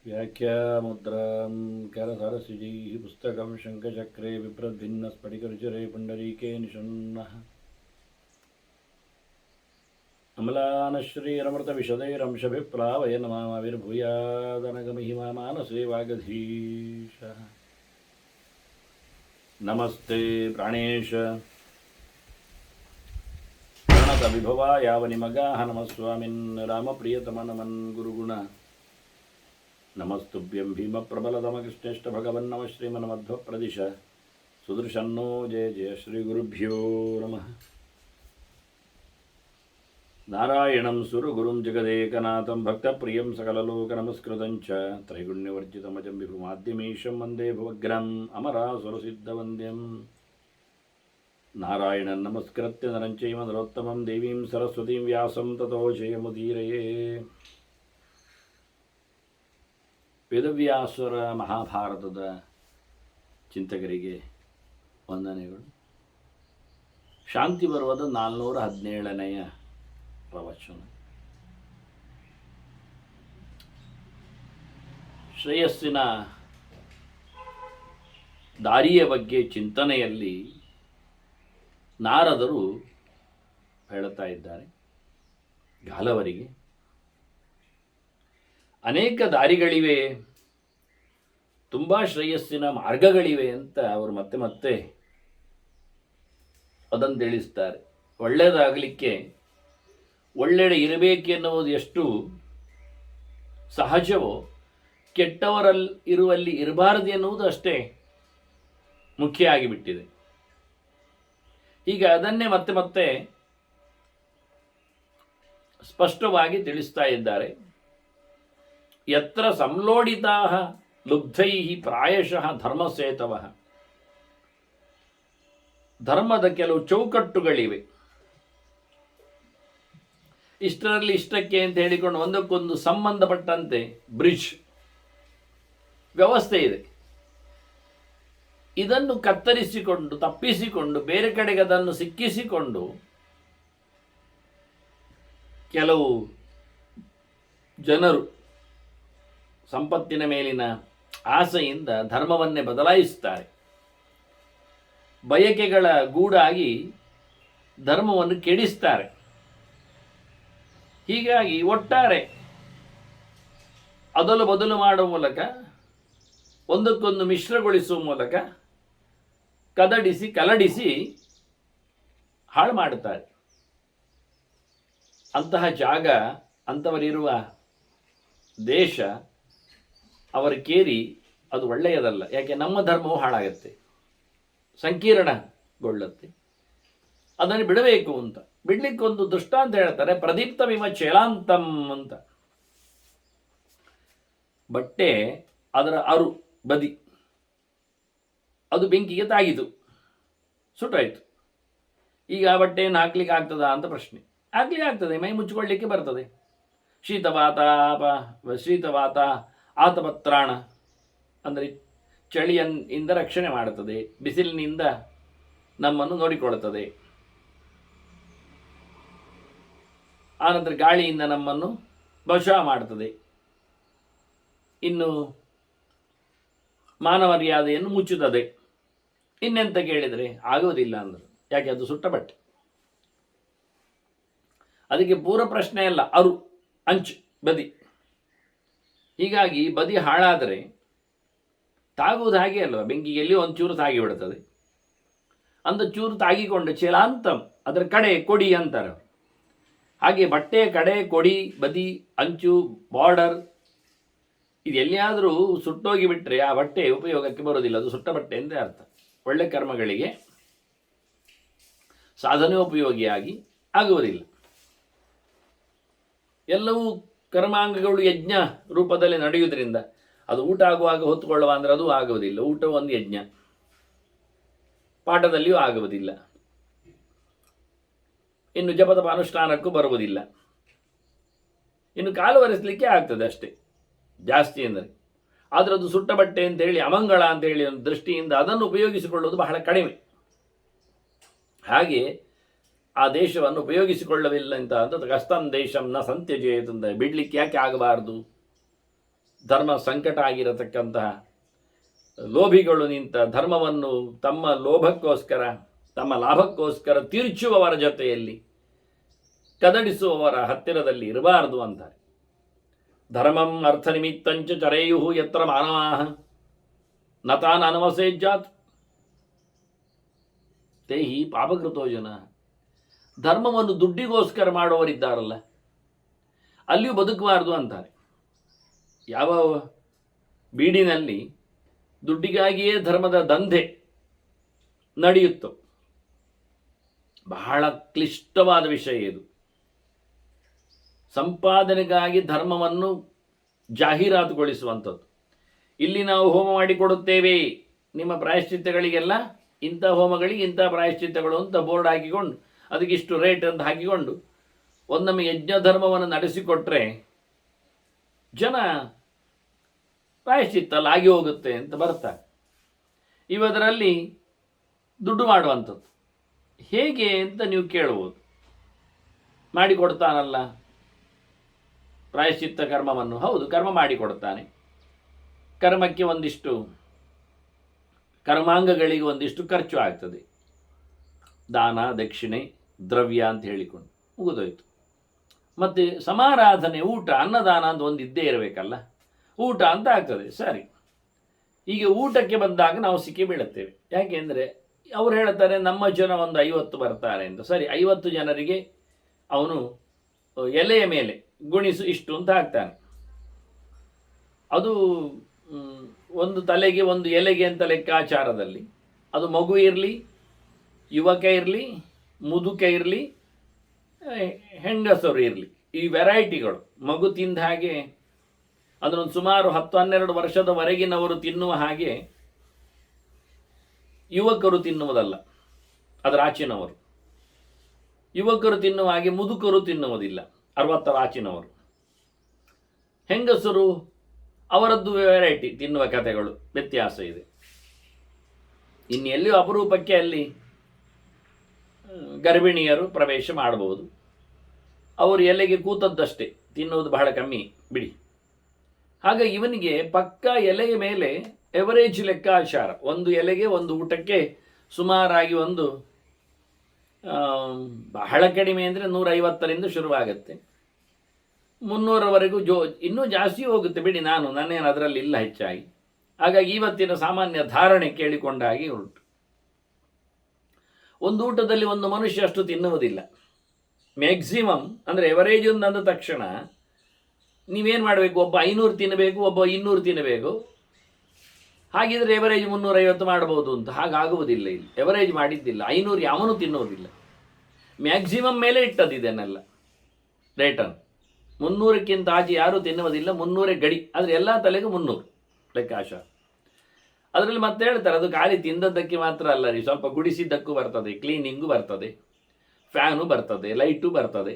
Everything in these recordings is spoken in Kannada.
व्याख्यामुद्रां करसरसिजैः पुस्तकं शङ्खचक्रे बिभ्रद्भिन्नस्फटिकरुचिरे पुण्डरीके निषण्णः अम्लानश्रीरमृतविशदैरंशभिप्लावयन् मामाविर्भूयादनगमहिमा मानसे वागधीशः। नमस्ते प्राणेश प्रणतविभवा यावनिमगाः नमः स्वामिन् रामप्रियतमनमन् गुरुगुण नमस्तुभ्यं भीमप्रबलतमकृष्णेष्ट भगवन्नम श्रीमन्मध्वप्रदिश सुदर्शन्नो जय जय श्रीगुरुभ्यो नमः। नारायणं सुरगुरुं जगदेकनाथं भक्तप्रियं सकललोकनमस्कृतं च त्रैगुण्यवर्जितमजं विभुमाद्यमीशं वन्दे भवग्रहम् अमरासुरसिद्धवन्द्यं। नारायणं नमस्कृत्य नरं चैव नरोत्तमं देवीं सरस्वतीं व्यासं ततो जयमुदीरये। ವೇದವ್ಯಾಸರ ಮಹಾಭಾರತದ ಚಿಂತಕರಿಗೆ ವಂದನೆಗಳು. ಶಾಂತಿ ಪರ್ವದ 417ನೆಯ ಪ್ರವಚನ. ಶ್ರೇಯಸ್ಸಿನ ದಾರಿಯ ಬಗ್ಗೆ ಚಿಂತನೆಯಲ್ಲಿ ನಾರದರು ಹೇಳುತ್ತಾ ಇದ್ದಾರೆ ಗಾಲವರಿಗೆ. ಅನೇಕ ದಾರಿಗಳಿವೆ, ತುಂಬ ಶ್ರೇಯಸ್ಸಿನ ಮಾರ್ಗಗಳಿವೆ ಅಂತ ಅವರು ಮತ್ತೆ ಮತ್ತೆ ಅದನ್ನು ತಿಳಿಸ್ತಾರೆ. ಒಳ್ಳೆಯದಾಗಲಿಕ್ಕೆ ಒಳ್ಳೆಡೆ ಇರಬೇಕೆನ್ನುವುದು ಎಷ್ಟು ಸಹಜವೋ, ಕೆಟ್ಟವರಲ್ಲಿ ಇರುವಲ್ಲಿ ಇರಬಾರದು ಎನ್ನುವುದು ಅಷ್ಟೇ ಮುಖ್ಯ ಆಗಿಬಿಟ್ಟಿದೆ. ಈಗ ಅದನ್ನೇ ಮತ್ತೆ ಮತ್ತೆ ಸ್ಪಷ್ಟವಾಗಿ ತಿಳಿಸ್ತಾ ಇದ್ದಾರೆ. ಯತ್ರ ಸಂಲೋಡಿತಾಃ ಲುಬ್ಧೈಃ ಪ್ರಾಯಶಃ ಧರ್ಮಸೇತವಃ. ಧರ್ಮದ ಕೆಲವು ಚೌಕಟ್ಟುಗಳಿವೆ. ಇಷ್ಟರಲ್ಲಿ ಇಷ್ಟಕ್ಕೆ ಅಂತ ಹೇಳಿಕೊಂಡು ಒಂದಕ್ಕೊಂದು ಸಂಬಂಧಪಟ್ಟಂತೆ ಬ್ರಿಡ್ಜ್ ವ್ಯವಸ್ಥೆ ಇದೆ. ಇದನ್ನು ಕತ್ತರಿಸಿಕೊಂಡು ತಪ್ಪಿಸಿಕೊಂಡು ಬೇರೆ ಕಡೆಗೆ ಅದನ್ನು ಸಿಕ್ಕಿಸಿಕೊಂಡು ಕೆಲವು ಜನರು ಸಂಪತ್ತಿನ ಮೇಲಿನ ಆಸೆಯಿಂದ ಧರ್ಮವನ್ನೇ ಬದಲಾಯಿಸುತ್ತಾರೆ. ಬಯಕೆಗಳ ಗೂಡಾಗಿ ಧರ್ಮವನ್ನು ಕೆಡಿಸ್ತಾರೆ. ಹೀಗಾಗಿ ಒಟ್ಟಾರೆ ಅದಲು ಬದಲು ಮಾಡುವ ಮೂಲಕ, ಒಂದಕ್ಕೊಂದು ಮಿಶ್ರಗೊಳಿಸುವ ಮೂಲಕ ಕಲಡಿಸಿ ಹಾಳು ಮಾಡುತ್ತಾರೆ. ಅಂತಹ ಜಾಗ, ಅಂಥವರಿರುವ ದೇಶ, ಅವರ ಕೇರಿ ಅದು ಒಳ್ಳೆಯದಲ್ಲ. ಯಾಕೆ ನಮ್ಮ ಧರ್ಮವು ಹಾಳಾಗತ್ತೆ, ಸಂಕೀರ್ಣಗೊಳ್ಳುತ್ತೆ. ಅದನ್ನು ಬಿಡಬೇಕು ಅಂತ ಬಿಡ್ಲಿಕ್ಕೆ ಒಂದು ದೃಷ್ಟಾಂತ ಹೇಳ್ತಾರೆ. ಪ್ರದೀಪ್ತಮಿವ ಚೇಲಾಂತಂ ಅಂತ. ಬಟ್ಟೆ ಅದರ ಬದಿ ಅದು ಬೆಂಕಿಗೆ ತಾಗಿತು, ಸುಟ್ಟಾಯಿತು. ಈಗ ಆ ಬಟ್ಟೆಯನ್ನು ಹಾಕ್ಲಿಕ್ಕೆ ಆಗ್ತದಾ ಅಂತ ಪ್ರಶ್ನೆ. ಹಾಕ್ಲಿಕ್ಕೆ ಆಗ್ತದೆ, ಮೈ ಮುಚ್ಚಿಕೊಳ್ಳಿಕ್ಕೆ ಬರ್ತದೆ. ಶೀತವಾತ ಆತಪತ್ರಾಣ ಅಂದರೆ ಚಳಿಯಿಂದ ರಕ್ಷಣೆ ಮಾಡುತ್ತದೆ, ಬಿಸಿಲಿನಿಂದ ನಮ್ಮನ್ನು ನೋಡಿಕೊಳ್ಳುತ್ತದೆ. ಆನಂತರ ಗಾಳಿಯಿಂದ ನಮ್ಮನ್ನು ಬಚಾವ್ ಮಾಡುತ್ತದೆ. ಇನ್ನು ಮಾನವರ್ಯಾದೆಯನ್ನು ಮುಚ್ಚುತ್ತದೆ. ಇನ್ನೆಂತ ಕೇಳಿದರೆ ಆಗುವುದಿಲ್ಲ ಅಂದರು. ಯಾಕೆ? ಅದು ಸುಟ್ಟ ಬಟ್ಟೆ. ಅದಕ್ಕೆ ಪೂರ ಪ್ರಶ್ನೆ ಅಲ್ಲ, ಅಂಚು ಬದಿ. ಹೀಗಾಗಿ ಬದಿ ಹಾಳಾದರೆ ತಾಗುವುದು ಹಾಗೆ ಅಲ್ವ, ಬೆಂಕಿಗೆ ಎಲ್ಲಿಯೋ ಒಂಚೂರು ತಾಗಿ ಬಿಡುತ್ತದೆ. ಅಂದ ಚೂರು ತಾಗಿಕೊಂಡು ಚೇಲಾಂತಂ, ಅದರ ಕಡೆ ಕೊಡಿ ಅಂತಾರೆ. ಹಾಗೆ ಬಟ್ಟೆಯ ಕಡೆ, ಕೊಡಿ, ಬದಿ, ಅಂಚು, ಬಾರ್ಡರ್ ಇದು ಎಲ್ಲಿಯಾದರೂ ಸುಟ್ಟೋಗಿ ಬಿಟ್ಟರೆ ಆ ಬಟ್ಟೆ ಉಪಯೋಗಕ್ಕೆ ಬರೋದಿಲ್ಲ. ಅದು ಸುಟ್ಟ ಬಟ್ಟೆ ಎಂದೇ ಅರ್ಥ. ಒಳ್ಳೆ ಕರ್ಮಗಳಿಗೆ ಸಾಧನೋಪಯೋಗಿಯಾಗಿ ಆಗುವುದಿಲ್ಲ. ಎಲ್ಲವೂ ಕರ್ಮಾಂಗಗಳು ಯಜ್ಞ ರೂಪದಲ್ಲಿ ನಡೆಯುವುದರಿಂದ ಅದು ಊಟ ಆಗುವಾಗ ಹೊತ್ತುಕೊಳ್ಳುವ ಅಂದರೆ ಅದು ಆಗುವುದಿಲ್ಲ. ಊಟ ಒಂದು ಯಜ್ಞ, ಪಾಠದಲ್ಲಿಯೂ ಆಗುವುದಿಲ್ಲ. ಇನ್ನು ಜಪತಪ ಅನುಷ್ಠಾನಕ್ಕೂ ಬರುವುದಿಲ್ಲ. ಇನ್ನು ಕಾಲು ಒರೆಸಲಿಕ್ಕೆ ಆಗ್ತದೆ ಅಷ್ಟೇ, ಜಾಸ್ತಿ ಎಂದರೆ. ಆದರೆ ಅದು ಸುಟ್ಟ ಬಟ್ಟೆ ಅಂತೇಳಿ ಅಮಂಗಳ ಅಂತೇಳಿ ಒಂದು ದೃಷ್ಟಿಯಿಂದ ಅದನ್ನು ಉಪಯೋಗಿಸಿಕೊಳ್ಳುವುದು ಬಹಳ ಕಡಿಮೆ. ಹಾಗೆ ಆ ದೇಶವನ್ನು ಉಪಯೋಗಿಸಿಕೊಳ್ಳವಿಲ್ಲ ಅಂತ ಕಸ್ತಂ ದೇಶಂನ ಸಂತ್ಯಜೇತ್ ಅಂತ ಬಿಡ್ಲಿಕ್ಕೆ ಯಾಕೆ ಆಗಬಾರ್ದು? ಧರ್ಮ ಸಂಕಟ ಆಗಿರತಕ್ಕಂತಹ ಲೋಭಿಗಳು ನಿಂತ ಧರ್ಮವನ್ನು ತಮ್ಮ ಲೋಭಕ್ಕೋಸ್ಕರ ತಮ್ಮ ಲಾಭಕ್ಕೋಸ್ಕರ ತೀರ್ಚುವವರ ಜೊತೆಯಲ್ಲಿ ಕದಡಿಸುವವರ ಹತ್ತಿರದಲ್ಲಿ ಇರಬಾರದು ಅಂತಾರೆ. ಧರ್ಮಂ ಅರ್ಥ ನಿಮಿತ್ತಂಚ ಚರೇಯು ಯತ್ರ ಮಾನವಾಹ ನತಾನ್ ಅನವಸೇಜ್ಜಾತ್ ತೇಹಿ ಪಾಪಕೃತೋ ಜನ. ಧರ್ಮವನ್ನು ದುಡ್ಡಿಗೋಸ್ಕರ ಮಾಡುವವರಿದ್ದಾರಲ್ಲ, ಅಲ್ಲಿಯೂ ಬದುಕಬಾರದು ಅಂತಾರೆ. ಯಾವ ಬೀಡಿನಲ್ಲಿ ದುಡ್ಡಿಗಾಗಿಯೇ ಧರ್ಮದ ದಂಧೆ ನಡೆಯುತ್ತೋ, ಬಹಳ ಕ್ಲಿಷ್ಟವಾದ ವಿಷಯ ಇದು. ಸಂಪಾದನೆಗಾಗಿ ಧರ್ಮವನ್ನು ಜಾಹೀರಾತುಗೊಳಿಸುವಂಥದ್ದು. ಇಲ್ಲಿ ನಾವು ಹೋಮ ಮಾಡಿಕೊಡುತ್ತೇವೆ, ನಿಮ್ಮ ಪ್ರಾಯಶ್ಚಿತ್ತಗಳಿಗೆಲ್ಲ ಇಂಥ ಹೋಮಗಳಿಗೆ ಇಂಥ ಪ್ರಾಯಶ್ಚಿತ್ತಗಳು ಅಂತ ಬೋರ್ಡ್ ಹಾಕಿಕೊಂಡು ಅದಕ್ಕಿಷ್ಟು ರೇಟ್ ಅಂತ ಹಾಕಿಕೊಂಡು ಒಂದೊಮ್ಮೆ ಯಜ್ಞ ಧರ್ಮವನ್ನು ನಡೆಸಿಕೊಟ್ರೆ ಜನ ಪ್ರಾಯಶ್ಚಿತ್ತಲ್ಲ ಆಗಿ ಹೋಗುತ್ತೆ ಅಂತ ಬರ್ತಾರೆ. ಇವದರಲ್ಲಿ ದುಡ್ಡು ಮಾಡುವಂಥದ್ದು ಹೇಗೆ ಅಂತ ನೀವು ಕೇಳ್ಬೋದು. ಮಾಡಿಕೊಡ್ತಾನಲ್ಲ ಪ್ರಾಯಶ್ಚಿತ್ತ ಕರ್ಮವನ್ನು, ಹೌದು ಕರ್ಮ ಮಾಡಿಕೊಡ್ತಾನೆ. ಕರ್ಮಕ್ಕೆ ಒಂದಿಷ್ಟು ಕರ್ಮಾಂಗಗಳಿಗೆ ಒಂದಿಷ್ಟು ಖರ್ಚು ಆಗ್ತದೆ, ದಾನ ದಕ್ಷಿಣೆ ದ್ರವ್ಯ ಅಂತ ಹೇಳಿಕೊಂಡು ಮುಗಿದೋಯ್ತು. ಮತ್ತು ಸಮಾರಾಧನೆ ಊಟ ಅನ್ನದಾನ ಅಂತ ಒಂದು ಇದ್ದೇ ಇರಬೇಕಲ್ಲ, ಊಟ ಅಂತ ಆಗ್ತದೆ. ಸರಿ, ಈಗ ಊಟಕ್ಕೆ ಬಂದಾಗ ನಾವು ಸಿಕ್ಕಿ ಬೀಳುತ್ತೇವೆ. ಯಾಕೆಂದರೆ ಅವ್ರು ಹೇಳ್ತಾರೆ ನಮ್ಮ ಜನ ಒಂದು 50 ಬರ್ತಾರೆ ಅಂತ. ಸರಿ, 50 ಜನರಿಗೆ ಅವನು ಎಲೆಯ ಮೇಲೆ ಗುಣಿಸು ಇಷ್ಟು ಅಂತ ಹಾಕ್ತಾನೆ. ಅದು ಒಂದು ತಲೆಗೆ ಒಂದು ಎಲೆಗೆ ಅಂತ ಲೆಕ್ಕಾಚಾರದಲ್ಲಿ ಅದು ಮಗು ಇರಲಿ, ಯುವಕ ಇರಲಿ, ಮುದುಕ ಇರಲಿ, ಹೆಂಗಸರು ಇರಲಿ, ಈ ವೆರೈಟಿಗಳು ಮಗು ತಿಂದ ಹಾಗೆ ಅದನ್ನು ಸುಮಾರು 10-12 ವರ್ಷದವರೆಗಿನವರು ತಿನ್ನುವ ಹಾಗೆ ಯುವಕರು ತಿನ್ನುವುದಲ್ಲ, ಅದರ ಆಚಿನವರು. ಯುವಕರು ತಿನ್ನುವ ಹಾಗೆ ಮುದುಕರು ತಿನ್ನುವುದಿಲ್ಲ, 60ರ ಆಚಿನವರು. ಹೆಂಗಸರು ಅವರದ್ದು ವೆರೈಟಿ, ತಿನ್ನುವ ಕಥೆಗಳು ವ್ಯತ್ಯಾಸ ಇದೆ. ಇನ್ನೆಲ್ಲಿಯೂ ಅಪರೂಪಕ್ಕೆ ಅಲ್ಲಿ ಗರ್ಭಿಣಿಯರು ಪ್ರವೇಶ ಮಾಡಬಹುದು. ಅವರು ಎಲೆಗೆ ಕೂತದ್ದಷ್ಟೇ, ತಿನ್ನುವುದು ಬಹಳ ಕಮ್ಮಿ ಬಿಡಿ. ಹಾಗಾಗಿ ಇವನಿಗೆ ಪಕ್ಕ ಎಲೆಯ ಮೇಲೆ ಎವರೇಜ್ ಲೆಕ್ಕಾಚಾರ, ಒಂದು ಎಲೆಗೆ ಒಂದು ಊಟಕ್ಕೆ ಸುಮಾರಾಗಿ ಒಂದು ಬಹಳ ಕಡಿಮೆ ಅಂದರೆ 150ರಿಂದ ಶುರುವಾಗುತ್ತೆ, 300ರವರೆಗೂ ಇನ್ನೂ ಜಾಸ್ತಿ ಹೋಗುತ್ತೆ ಬಿಡಿ. ನನ್ನೇನು ಅದರಲ್ಲಿ ಇಲ್ಲ ಹೆಚ್ಚಾಗಿ. ಹಾಗಾಗಿ ಇವತ್ತಿನ ಸಾಮಾನ್ಯ ಧಾರಣೆ ಕೇಳಿಕೊಂಡಾಗಿ ಉಂಟು. ಒಂದು ಊಟದಲ್ಲಿ ಒಂದು ಮನುಷ್ಯ ಅಷ್ಟು ತಿನ್ನುವುದಿಲ್ಲ. ಮ್ಯಾಕ್ಸಿಮಮ್ ಅಂದರೆ ಎವರೇಜ್ ಅಂದ ತಕ್ಷಣ ನೀವೇನು ಮಾಡಬೇಕು, ಒಬ್ಬ 500 ತಿನ್ನಬೇಕು, ಒಬ್ಬ 200 ತಿನ್ನಬೇಕು. ಹಾಗಿದ್ರೆ ಎವರೇಜ್ 350 ಮಾಡಬಹುದು ಅಂತ. ಹಾಗಾಗುವುದಿಲ್ಲ. ಇಲ್ಲಿ ಎವರೇಜ್ ಮಾಡಿದ್ದಿಲ್ಲ, 500 ಯಾವನೂ ತಿನ್ನುವುದಿಲ್ಲ. ಮ್ಯಾಕ್ಸಿಮಮ್ ಮೇಲೆ ಇಟ್ಟದಿದೆನೆಲ್ಲ ರೇಟನ್ನು. 300ಕ್ಕಿಂತ ಆಚೆ ಯಾರೂ ತಿನ್ನುವುದಿಲ್ಲ, 300 ಗಡಿ. ಆದರೆ ಎಲ್ಲ ತಲೆಗೂ 300 ಲೆಕ್ಕಾಚಾರ. ಅದರಲ್ಲಿ ಮತ್ತೆ ಹೇಳ್ತಾರೆ, ಅದು ಖಾಲಿ ತಿಂದದ್ದಕ್ಕೆ ಮಾತ್ರ ಅಲ್ಲ ರೀ, ಸ್ವಲ್ಪ ಗುಡಿಸಿದ್ದಕ್ಕೂ ಬರ್ತದೆ, ಕ್ಲೀನಿಂಗು ಬರ್ತದೆ, ಫ್ಯಾನು ಬರ್ತದೆ, ಲೈಟು ಬರ್ತದೆ,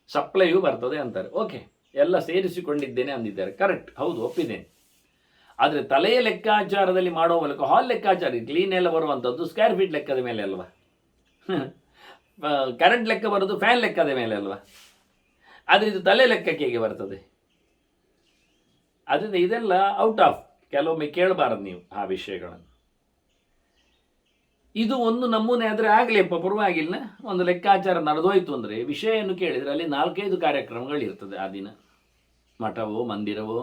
ಸಪ್ಲೈಯೂ ಬರ್ತದೆ ಅಂತಾರೆ. ಓಕೆ, ಎಲ್ಲ ಸೇರಿಸಿಕೊಂಡಿದ್ದೇನೆ ಅಂದಿದ್ದಾರೆ. ಕರೆಕ್ಟ್, ಹೌದು, ಒಪ್ಪಿದ್ದೇನೆ. ಆದರೆ ತಲೆಯ ಲೆಕ್ಕಾಚಾರದಲ್ಲಿ ಮಾಡೋ ಮೂಲಕ ಹಾಲ್ ಲೆಕ್ಕಾಚಾರ, ಕ್ಲೀನ್ ಎಲ್ಲ ಬರುವಂಥದ್ದು ಸ್ಕ್ವೇರ್ ಫೀಟ್ ಲೆಕ್ಕದ ಮೇಲೆ ಅಲ್ವಾ, ಕರೆಂಟ್ ಲೆಕ್ಕ ಬರೋದು ಫ್ಯಾನ್ ಲೆಕ್ಕದ ಮೇಲೆ ಅಲ್ವಾ. ಆದರೆ ಇದು ತಲೆ ಲೆಕ್ಕಕ್ಕೆ ಹೇಗೆ ಬರ್ತದೆ? ಅದರಿಂದ ಇದೆಲ್ಲ ಔಟ್ ಆಫ್, ಕೆಲವೊಮ್ಮೆ ಕೇಳಬಾರದು ನೀವು ಆ ವಿಷಯಗಳನ್ನು. ಇದು ಒಂದು ನಮೂನೆ ಆದರೆ ಆಗಲಿಪ್ಪ, ಪರವಾಗಿಲ್ಲ, ಒಂದು ಲೆಕ್ಕಾಚಾರ ನಡೆದೋಯ್ತು ಅಂದರೆ ವಿಷಯವನ್ನು ಕೇಳಿದರೆ ಅಲ್ಲಿ 4-5 ಕಾರ್ಯಕ್ರಮಗಳಿರ್ತದೆ ಆ ದಿನ. ಮಠವೋ ಮಂದಿರವೋ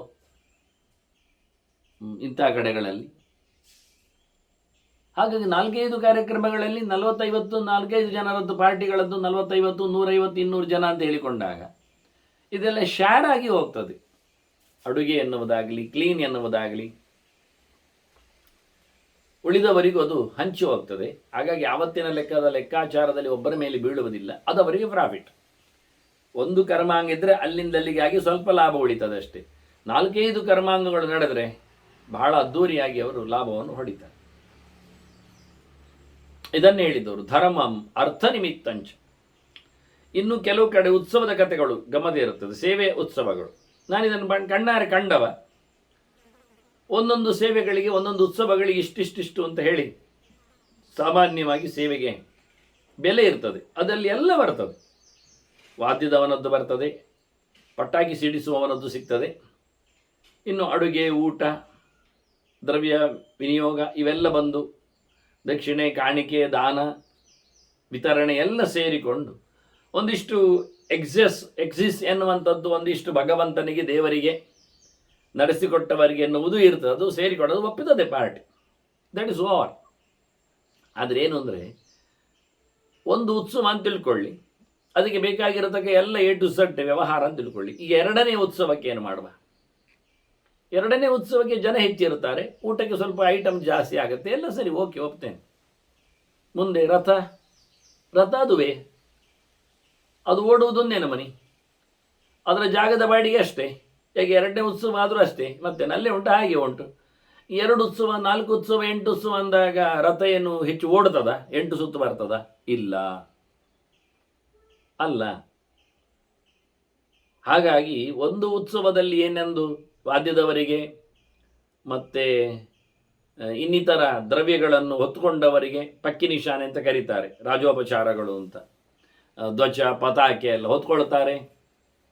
ಇಂಥ ಕಡೆಗಳಲ್ಲಿ. ಹಾಗಾಗಿ 4-5 ಕಾರ್ಯಕ್ರಮಗಳಲ್ಲಿ 40-50 4-5 ಜನರದ್ದು ಪಾರ್ಟಿಗಳದ್ದು 40-50 150 200 ಜನ ಅಂತ ಹೇಳಿಕೊಂಡಾಗ ಇದೆಲ್ಲ ಶೇರ್ ಆಗಿ ಹೋಗ್ತದೆ. ಅಡುಗೆ ಎನ್ನುವುದಾಗಲಿ, ಕ್ಲೀನ್ ಎನ್ನುವುದಾಗಲಿ, ಉಳಿದವರಿಗೂ ಅದು ಹಂಚಿ ಹೋಗ್ತದೆ. ಹಾಗಾಗಿ ಆವತ್ತಿನ ಲೆಕ್ಕಾಚಾರದಲ್ಲಿ ಒಬ್ಬರ ಮೇಲೆ ಬೀಳುವುದಿಲ್ಲ, ಅದು ಅವರಿಗೆ ಪ್ರಾಫಿಟ್. ಒಂದು ಕರ್ಮಾಂಗ ಇದ್ದರೆ ಅಲ್ಲಿಂದ ಅಲ್ಲಿಗೆ ಆಗಿ ಸ್ವಲ್ಪ ಲಾಭ ಉಳಿತದೆ ಅಷ್ಟೇ. 4-5 ಕರ್ಮಾಂಗಗಳು ನಡೆದರೆ ಬಹಳ ಅದ್ದೂರಿಯಾಗಿ ಅವರು ಲಾಭವನ್ನು ಹೊಡಿತಾರೆ. ಇದನ್ನು ಹೇಳಿದವರು ಧರ್ಮಂ ಅರ್ಥ ನಿಮಿತ್ತಂಚ. ಇನ್ನು ಕೆಲವು ಕಡೆ ಉತ್ಸವದ ಕಥೆಗಳು ಗಮದೇ ಇರುತ್ತದೆ, ಸೇವೆ ಉತ್ಸವಗಳು. ನಾನಿದನ್ನು ಕಣ್ಣಾರೆ ಕಂಡವ. ಒಂದೊಂದು ಸೇವೆಗಳಿಗೆ ಒಂದೊಂದು ಉತ್ಸವಗಳಿಗೆ ಇಷ್ಟಿಷ್ಟು ಅಂತ ಹೇಳಿ ಸಾಮಾನ್ಯವಾಗಿ ಸೇವೆಗೆ ಬೆಲೆ ಇರ್ತದೆ, ಅದರಲ್ಲಿ ಎಲ್ಲ ಬರ್ತದೆ. ವಾದ್ಯದವನದ್ದು ಬರ್ತದೆ, ಪಟಾಕಿ ಸಿಡಿಸುವವನದ್ದು ಸಿಗ್ತದೆ, ಇನ್ನು ಅಡುಗೆ, ಊಟ, ದ್ರವ್ಯ ವಿನಿಯೋಗ ಇವೆಲ್ಲ ಬಂದು ದಕ್ಷಿಣೆ, ಕಾಣಿಕೆ, ದಾನ, ವಿತರಣೆ ಎಲ್ಲ ಸೇರಿಕೊಂಡು ಒಂದಿಷ್ಟು ಎಕ್ಸಿಸ್ ಎನ್ನುವಂಥದ್ದು ಒಂದಿಷ್ಟು ಭಗವಂತನಿಗೆ, ದೇವರಿಗೆ, ನಡೆಸಿಕೊಟ್ಟವರಿಗೆ ಎನ್ನುವುದು ಇರ್ತದೆ. ಅದು ಸೇರಿಕೊಡೋದು ಒಪ್ಪಿತದೆ ಪಾರ್ಟಿ. That is over. ಆದರೆ ಏನು ಅಂದರೆ, ಒಂದು ಉತ್ಸವ ಅಂತ ತಿಳ್ಕೊಳ್ಳಿ, ಅದಕ್ಕೆ ಬೇಕಾಗಿರತಕ್ಕ ಎಲ್ಲ ಎ ಟು ಝಡ್ ವ್ಯವಹಾರ ಅಂತ ತಿಳ್ಕೊಳ್ಳಿ. ಈಗ ಎರಡನೇ ಉತ್ಸವಕ್ಕೆ ಏನು ಮಾಡುವ? ಎರಡನೇ ಉತ್ಸವಕ್ಕೆ ಜನ ಹೆಚ್ಚಿರ್ತಾರೆ, ಊಟಕ್ಕೆ ಸ್ವಲ್ಪ ಐಟಮ್ ಜಾಸ್ತಿ ಆಗುತ್ತೆ, ಎಲ್ಲ ಸರಿ, ಓಕೆ, ಒಪ್ತೇನೆ. ಮುಂದೆ ರಥ ಅದುವೇ, ಅದು ಓಡುವುದೊಂದೇನು ಮನಿ, ಅದರ ಜಾಗದ ಬಾಡಿಗೆ ಅಷ್ಟೇ. ಯಾಕೆ ಎರಡನೇ ಉತ್ಸವ ಆದರೂ ಅಷ್ಟೇ, ಮತ್ತೆ ನಲ್ಲೇ ಉಂಟು, ಹಾಗೆ ಉಂಟು. 2 ಉತ್ಸವ, 4 ಉತ್ಸವ, 8 ಉತ್ಸವ ಅಂದಾಗ ರಥ ಏನು ಹೆಚ್ಚು ಓಡ್ತದ? 8 ಸುತ್ತು ಬರ್ತದ? ಇಲ್ಲ, ಅಲ್ಲ. ಹಾಗಾಗಿ ಒಂದು ಉತ್ಸವದಲ್ಲಿ ಏನೆಂದು ವಾದ್ಯದವರಿಗೆ ಮತ್ತೆ ಇನ್ನಿತರ ದ್ರವ್ಯಗಳನ್ನು ಹೊತ್ತುಕೊಂಡವರಿಗೆ ಪಕ್ಕಿ ನಿಶಾನೆ ಅಂತ ಕರೀತಾರೆ, ರಾಜೋಪಚಾರಗಳು ಅಂತ. ಧ್ವಜ, ಪತಾಕೆ ಎಲ್ಲ ಹೊತ್ಕೊಳ್ತಾರೆ,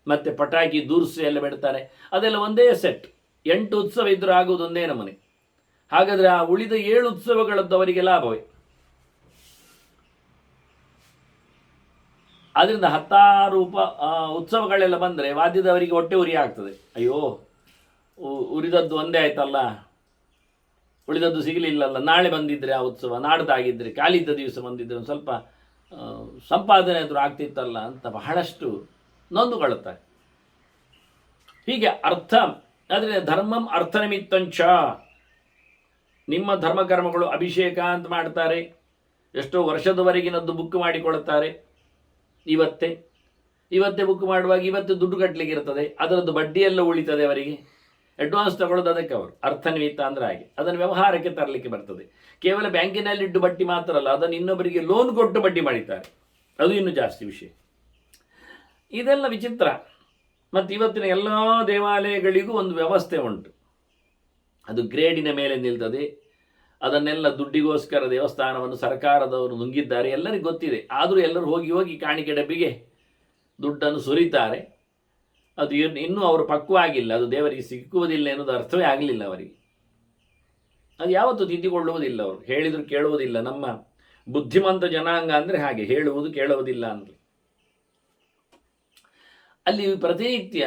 ಮತ್ತು ಪಟಾಕಿ, ದೂರ್ಸು ಎಲ್ಲ ಬಿಡ್ತಾರೆ. ಅದೆಲ್ಲ ಒಂದೇ ಸೆಟ್. 8 ಉತ್ಸವ ಇದ್ರೂ ಆಗುವುದು ಒಂದೇ ನಮೂನೆ. ಹಾಗಾದರೆ ಆ ಉಳಿದ 7 ಉತ್ಸವಗಳದ್ದು ಅವರಿಗೆ ಲಾಭವೇ? ಅದರಿಂದ 16 ಉತ್ಸವಗಳೆಲ್ಲ ಬಂದರೆ ವಾದ್ಯದವರಿಗೆ ಹೊಟ್ಟೆ ಉರಿ ಆಗ್ತದೆ. ಅಯ್ಯೋ, ಉರಿದದ್ದು ಒಂದೇ ಆಯ್ತಲ್ಲ, ಉಳಿದದ್ದು ಸಿಗಲಿಲ್ಲಲ್ಲ, ನಾಳೆ ಬಂದಿದ್ರೆ ಆ ಉತ್ಸವ, ನಾಡ್ದಾಗಿದ್ದರೆ, ಕಾಲಿದ್ದ ದಿವಸ ಬಂದಿದ್ದರೆ ಒಂದು ಸ್ವಲ್ಪ ಸಂಪಾದನೆ ಆದರೂ ಆಗ್ತಿತ್ತಲ್ಲ ಅಂತ ಬಹಳಷ್ಟು ನೊಂದುಕೊಳ್ಳುತ್ತಾರೆ. ಹೀಗೆ ಅರ್ಥ, ಆದರೆ ಧರ್ಮಂ ಅರ್ಥನಿಮಿತ್ತಂಚ, ನಿಮ್ಮ ಧರ್ಮಕರ್ಮಗಳು ಅಭಿಷೇಕ ಅಂತ ಮಾಡ್ತಾರೆ, ಎಷ್ಟೋ ವರ್ಷದವರೆಗಿನದ್ದು ಬುಕ್ ಮಾಡಿಕೊಳ್ತಾರೆ. ಇವತ್ತೇ ಬುಕ್ ಮಾಡುವಾಗ ಇವತ್ತು ದುಡ್ಡು ಕಟ್ಟಲಿಕ್ಕೆ ಇರ್ತದೆ, ಅದರದ್ದು ಬಡ್ಡಿಯೆಲ್ಲ ಉಳಿತದೆ ಅವರಿಗೆ. ಅಡ್ವಾನ್ಸ್ ತಗೊಳ್ಳೋದು ಅದಕ್ಕೆ ಅವರು ಅರ್ಥನಿಮಿತ್ತ ಅಂದರೆ ಹಾಗೆ. ಅದನ್ನು ವ್ಯವಹಾರಕ್ಕೆ ತರಲಿಕ್ಕೆ ಬರ್ತದೆ. ಕೇವಲ ಬ್ಯಾಂಕಿನಲ್ಲಿಟ್ಟು ಬಡ್ಡಿ ಮಾತ್ರ ಅಲ್ಲ, ಅದನ್ನು ಇನ್ನೊಬ್ಬರಿಗೆ ಲೋನ್ ಕೊಟ್ಟು ಬಡ್ಡಿ ಮಾಡಿದ್ದಾರೆ, ಅದು ಇನ್ನೂ ಜಾಸ್ತಿ ವಿಷಯ. ಇದೆಲ್ಲ ವಿಚಿತ್ರ. ಮತ್ತು ಇವತ್ತಿನ ಎಲ್ಲ ದೇವಾಲಯಗಳಿಗೂ ಒಂದು ವ್ಯವಸ್ಥೆ ಉಂಟು, ಅದು ಗ್ರೇಡಿನ ಮೇಲೆ ನಿಲ್ತದೆ. ಅದನ್ನೆಲ್ಲ ದುಡ್ಡಿಗೋಸ್ಕರ ದೇವಸ್ಥಾನವನ್ನು ಸರ್ಕಾರದವರು ನುಂಗಿದ್ದಾರೆ, ಎಲ್ಲರಿಗೂ ಗೊತ್ತಿದೆ. ಆದರೂ ಎಲ್ಲರೂ ಹೋಗಿ ಕಾಣಿಕೆ ಡಬ್ಬಿಗೆ ದುಡ್ಡನ್ನು ಸುರಿತಾರೆ. ಅದು ಇನ್ನೂ ಅವರು ಪಕ್ವಾಗಿಲ್ಲ, ಅದು ದೇವರಿಗೆ ಸಿಕ್ಕುವುದಿಲ್ಲ ಎನ್ನುವುದು ಅರ್ಥವೇ ಆಗಲಿಲ್ಲ ಅವರಿಗೆ. ಅದು ಯಾವತ್ತೂ ತಿದ್ದಿಕೊಳ್ಳುವುದಿಲ್ಲ, ಅವರು ಹೇಳಿದರೂ ಕೇಳುವುದಿಲ್ಲ. ನಮ್ಮ ಬುದ್ಧಿಮಂತ ಜನಾಂಗ ಅಂದರೆ ಹಾಗೆ, ಹೇಳುವುದು ಕೇಳುವುದಿಲ್ಲ ಅಂದರೆ. ಅಲ್ಲಿ ಪ್ರತಿನಿತ್ಯ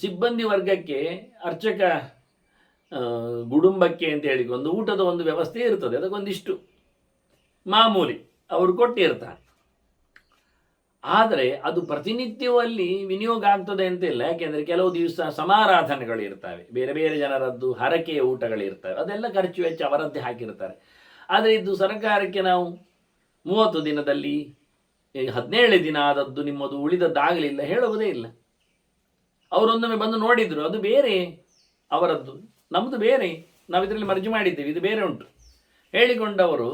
ಸಿಬ್ಬಂದಿ ವರ್ಗಕ್ಕೆ, ಅರ್ಚಕ ಕುಟುಂಬಕ್ಕೆ ಅಂತ ಹೇಳಿ ಒಂದು ಊಟದ ಒಂದು ವ್ಯವಸ್ಥೆ ಇರ್ತದೆ. ಅದಕ್ಕೊಂದಿಷ್ಟು ಮಾಮೂಲಿ ಅವರು ಕೊಟ್ಟಿರ್ತಾರೆ. ಆದರೆ ಅದು ಪ್ರತಿನಿತ್ಯವೂ ಅಲ್ಲಿ ವಿನಿಯೋಗ ಆಗ್ತದೆ ಅಂತಿಲ್ಲ. ಯಾಕೆಂದರೆ ಕೆಲವು ದಿವಸ ಸಮಾರಾಧನೆಗಳು ಇರ್ತವೆ, ಬೇರೆ ಬೇರೆ ಜನರದ್ದು ಹರಕೆಯ ಊಟಗಳಿರ್ತವೆ, ಅದೆಲ್ಲ ಖರ್ಚು ವೆಚ್ಚ ಅವರದ್ದೇ ಹಾಕಿರ್ತಾರೆ. ಆದರೆ ಇದು ಸರ್ಕಾರಕ್ಕೆ ನಾವು 30 ದಿನದಲ್ಲಿ 17 ದಿನ ಆದದ್ದು ನಿಮ್ಮದು ಉಳಿದದ್ದಾಗಲಿಲ್ಲ ಹೇಳುವುದೇ ಇಲ್ಲ. ಅವರೊಂದೊಮ್ಮೆ ಬಂದು ನೋಡಿದ್ರು, ಅದು ಬೇರೆ ಅವರದ್ದು, ನಮ್ಮದು ಬೇರೆ, ನಾವು ಇದರಲ್ಲಿ ಮರ್ಜಿ ಮಾಡಿದ್ದೇವೆ, ಇದು ಬೇರೆ ಉಂಟು ಹೇಳಿಕೊಂಡವರು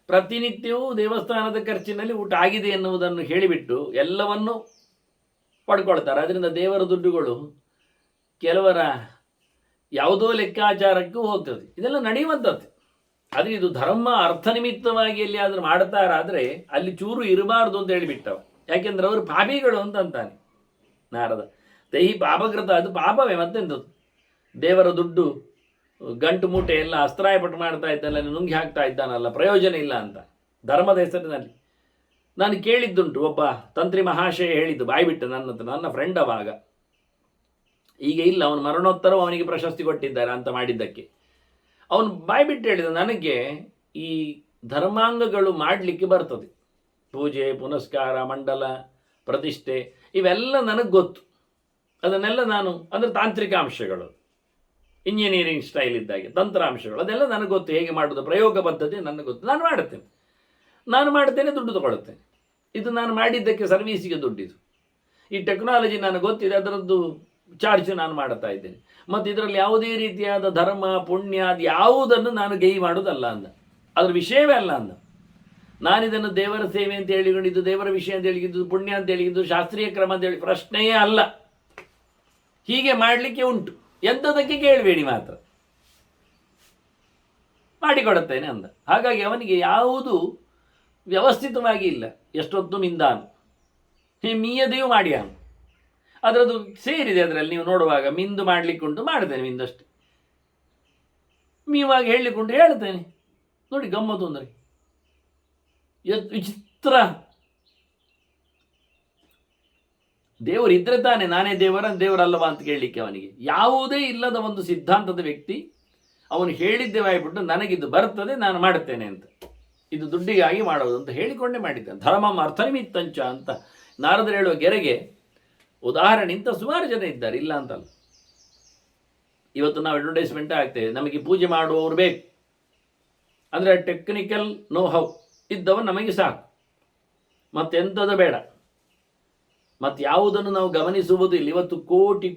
ಪ್ರತಿನಿತ್ಯವೂ ದೇವಸ್ಥಾನದ ಖರ್ಚಿನಲ್ಲಿ ಊಟ ಆಗಿದೆ ಎನ್ನುವುದನ್ನು ಹೇಳಿಬಿಟ್ಟು ಎಲ್ಲವನ್ನೂ ಪಡ್ಕೊಳ್ತಾರೆ. ಅದರಿಂದ ದೇವರ ದುಡ್ಡುಗಳು ಕೆಲವರ ಯಾವುದೋ ಲೆಕ್ಕಾಚಾರಕ್ಕೂ ಹೋಗ್ತದೆ. ಇದೆಲ್ಲ ನಡೆಯುವಂಥದ್ದು. ಆದರೆ ಇದು ಧರ್ಮ ಅರ್ಥನಿಮಿತ್ತವಾಗಿ ಎಲ್ಲಿಯಾದರೂ ಮಾಡ್ತಾರಾದರೆ ಅಲ್ಲಿ ಚೂರು ಇರಬಾರ್ದು ಅಂತ ಹೇಳಿಬಿಟ್ಟವ. ಯಾಕೆಂದ್ರೆ ಅವರು ಪಾಪಿಗಳು ಅಂತ ಅಂತಾನೆ ನಾರದ. ತೈಹಿ ಪಾಪಕೃತ, ಅದು ಪಾಪವೇ ಮತ್ತೆಂಥದ್ದು. ದೇವರ ದುಡ್ಡು ಗಂಟು ಮೂಟೆ ಎಲ್ಲ ಅಸ್ತ್ರಾಯಪಟ್ಟು ಮಾಡ್ತಾ ಇದ್ದಲ್ಲ, ನುಂಗಿ ಹಾಕ್ತಾ ಇದ್ದಾನಲ್ಲ, ಪ್ರಯೋಜನ ಇಲ್ಲ ಅಂತ ಧರ್ಮದ ಹೆಸರಿನಲ್ಲಿ. ನಾನು ಕೇಳಿದ್ದುಂಟು, ಒಬ್ಬ ತಂತ್ರಿ ಮಹಾಶಯ ಹೇಳಿದ್ದು ಬಾಯ್ಬಿಟ್ಟು ನನ್ನ ಫ್ರೆಂಡ್ ಅವಾಗ, ಈಗ ಇಲ್ಲ, ಅವನು ಮರಣೋತ್ತರವು ಅವನಿಗೆ ಪ್ರಶಸ್ತಿ ಕೊಟ್ಟಿದ್ದಾರೆ ಅಂತ ಮಾಡಿದ್ದಕ್ಕೆ. ಅವನು ಬಾಯ್ಬಿಟ್ಟು ಹೇಳಿದ, ನನಗೆ ಈ ಧರ್ಮಾಂಗಗಳು ಮಾಡಲಿಕ್ಕೆ ಬರ್ತದೆ, ಪೂಜೆ ಪುನಸ್ಕಾರ ಮಂಡಲ ಪ್ರತಿಷ್ಠೆ ಇವೆಲ್ಲ ನನಗೆ ಗೊತ್ತು. ಅದನ್ನೆಲ್ಲ ನಾನು, ಅಂದರೆ ತಾಂತ್ರಿಕ ಅಂಶಗಳು, ಇಂಜಿನಿಯರಿಂಗ್ ಸ್ಟೈಲ್ ಇದ್ದಾಗೆ ತಂತ್ರಾಂಶಗಳು, ಅದೆಲ್ಲ ನನಗೆ ಗೊತ್ತು, ಹೇಗೆ ಮಾಡೋದು, ಪ್ರಯೋಗ ಪದ್ಧತಿ ನನಗೆ ಗೊತ್ತು, ನಾನು ಮಾಡ್ತೇನೆ, ದುಡ್ಡು ತಗೊಳ್ಳುತ್ತೇನೆ. ಇದು ನಾನು ಮಾಡಿದ್ದಕ್ಕೆ ಸರ್ವೀಸಿಗೆ ದುಡ್ಡಿದು. ಈ ಟೆಕ್ನಾಲಜಿ ನನಗೆ ಗೊತ್ತಿದೆ, ಅದರದ್ದು ಚಾರ್ಜ್ ನಾನು ಮಾಡ್ತಾ ಇದ್ದೇನೆ. ಮತ್ತು ಇದರಲ್ಲಿ ಯಾವುದೇ ರೀತಿಯಾದ ಧರ್ಮ ಪುಣ್ಯ ಅದು ಯಾವುದನ್ನು ನಾನು ಗೈ ಮಾಡೋದಲ್ಲ ಅಂದ. ಅದರ ವಿಷಯವೇ ಅಲ್ಲ ಅಂದ. ನಾನಿದನ್ನು ದೇವರ ಸೇವೆ ಅಂತ ಹೇಳಿಕೊಂಡಿದ್ದು, ದೇವರ ವಿಷಯ ಅಂತ ಹೇಳಿದ್ದು, ಪುಣ್ಯ ಅಂತ ಹೇಳಿದ್ದು, ಶಾಸ್ತ್ರೀಯ ಕ್ರಮ ಅಂತ ಹೇಳಿ ಪ್ರಶ್ನೆಯೇ ಅಲ್ಲ. ಹೀಗೆ ಮಾಡಲಿಕ್ಕೆ ಉಂಟು, ಎಂಥದಕ್ಕೆ ಕೇಳಬೇಡಿ, ಮಾತ್ರ ಮಾಡಿಕೊಡುತ್ತೇನೆ ಅಂದ. ಹಾಗಾಗಿ ಅವನಿಗೆ ಯಾವುದು ವ್ಯವಸ್ಥಿತವಾಗಿ ಇಲ್ಲ. ಎಷ್ಟೊತ್ತು ಮಿಂದಾನು ಮೀಯದೆಯೂ ಮಾಡ್ಯಾನು. ಅದರದ್ದು ಸೇರಿದೆ ಅದರಲ್ಲಿ. ನೀವು ನೋಡುವಾಗ ಮಿಂದು ಮಾಡಲಿಕ್ಕುಂಟು, ಮಾಡ್ತೇನೆ ಮಿಂದಷ್ಟೆ. ಮೀವಾಗಿ ಹೇಳಲಿಕ್ಕುಂಟು, ಹೇಳ್ತೇನೆ. ನೋಡಿ ಗಮ್ಮತ್ತು ಅಂದರೆ ವಿಚಿತ್ರ. ದೇವರು ಇದ್ರೆ ತಾನೆ ನಾನೇ ದೇವರಲ್ಲವಾ ಅಂತ ಕೇಳಲಿಕ್ಕೆ ಅವನಿಗೆ. ಯಾವುದೇ ಇಲ್ಲದ ಒಂದು ಸಿದ್ಧಾಂತದ ವ್ಯಕ್ತಿ ಅವನು ಹೇಳಿದ್ದೇ ಬಾಯ್ಬಿಟ್ಟು ನನಗಿದ್ದು ಬರ್ತದೆ ನಾನು ಮಾಡುತ್ತೇನೆ ಅಂತ, ಇದು ದುಡ್ಡಿಗಾಗಿ ಮಾಡೋದು ಅಂತ ಹೇಳಿಕೊಂಡೇ ಮಾಡಿದ್ದಾನೆ. ಧರ್ಮಂ ಅರ್ಥನಿಮಿತ್ತಂಚ ಅಂತ ನಾರದರು ಹೇಳುವ ಗೆರೆಗೆ ಉದಾಹರಣೆ ಇಂಥ ಸುಮಾರು ಜನ ಇದ್ದಾರೆ, ಇಲ್ಲ ಅಂತಲ್ಲ. ಇವತ್ತು ನಾವು ಅಡ್ವರ್ಟೈಸ್ಮೆಂಟ್ ಆಗ್ತೇವೆ, ನಮಗೆ ಪೂಜೆ ಮಾಡುವವರು ಬೇಕು ಅಂದರೆ ಟೆಕ್ನಿಕಲ್ ನೋ ಹೌ ಇದ್ದವ ನಮಗೆ ಸಾಕು, ಮತ್ತೆಂಥದ್ದು ಬೇಡ. ಮತ್ತು ಯಾವುದನ್ನು ನಾವು ಗಮನಿಸುವುದಿಲ್ಲ. ಇವತ್ತು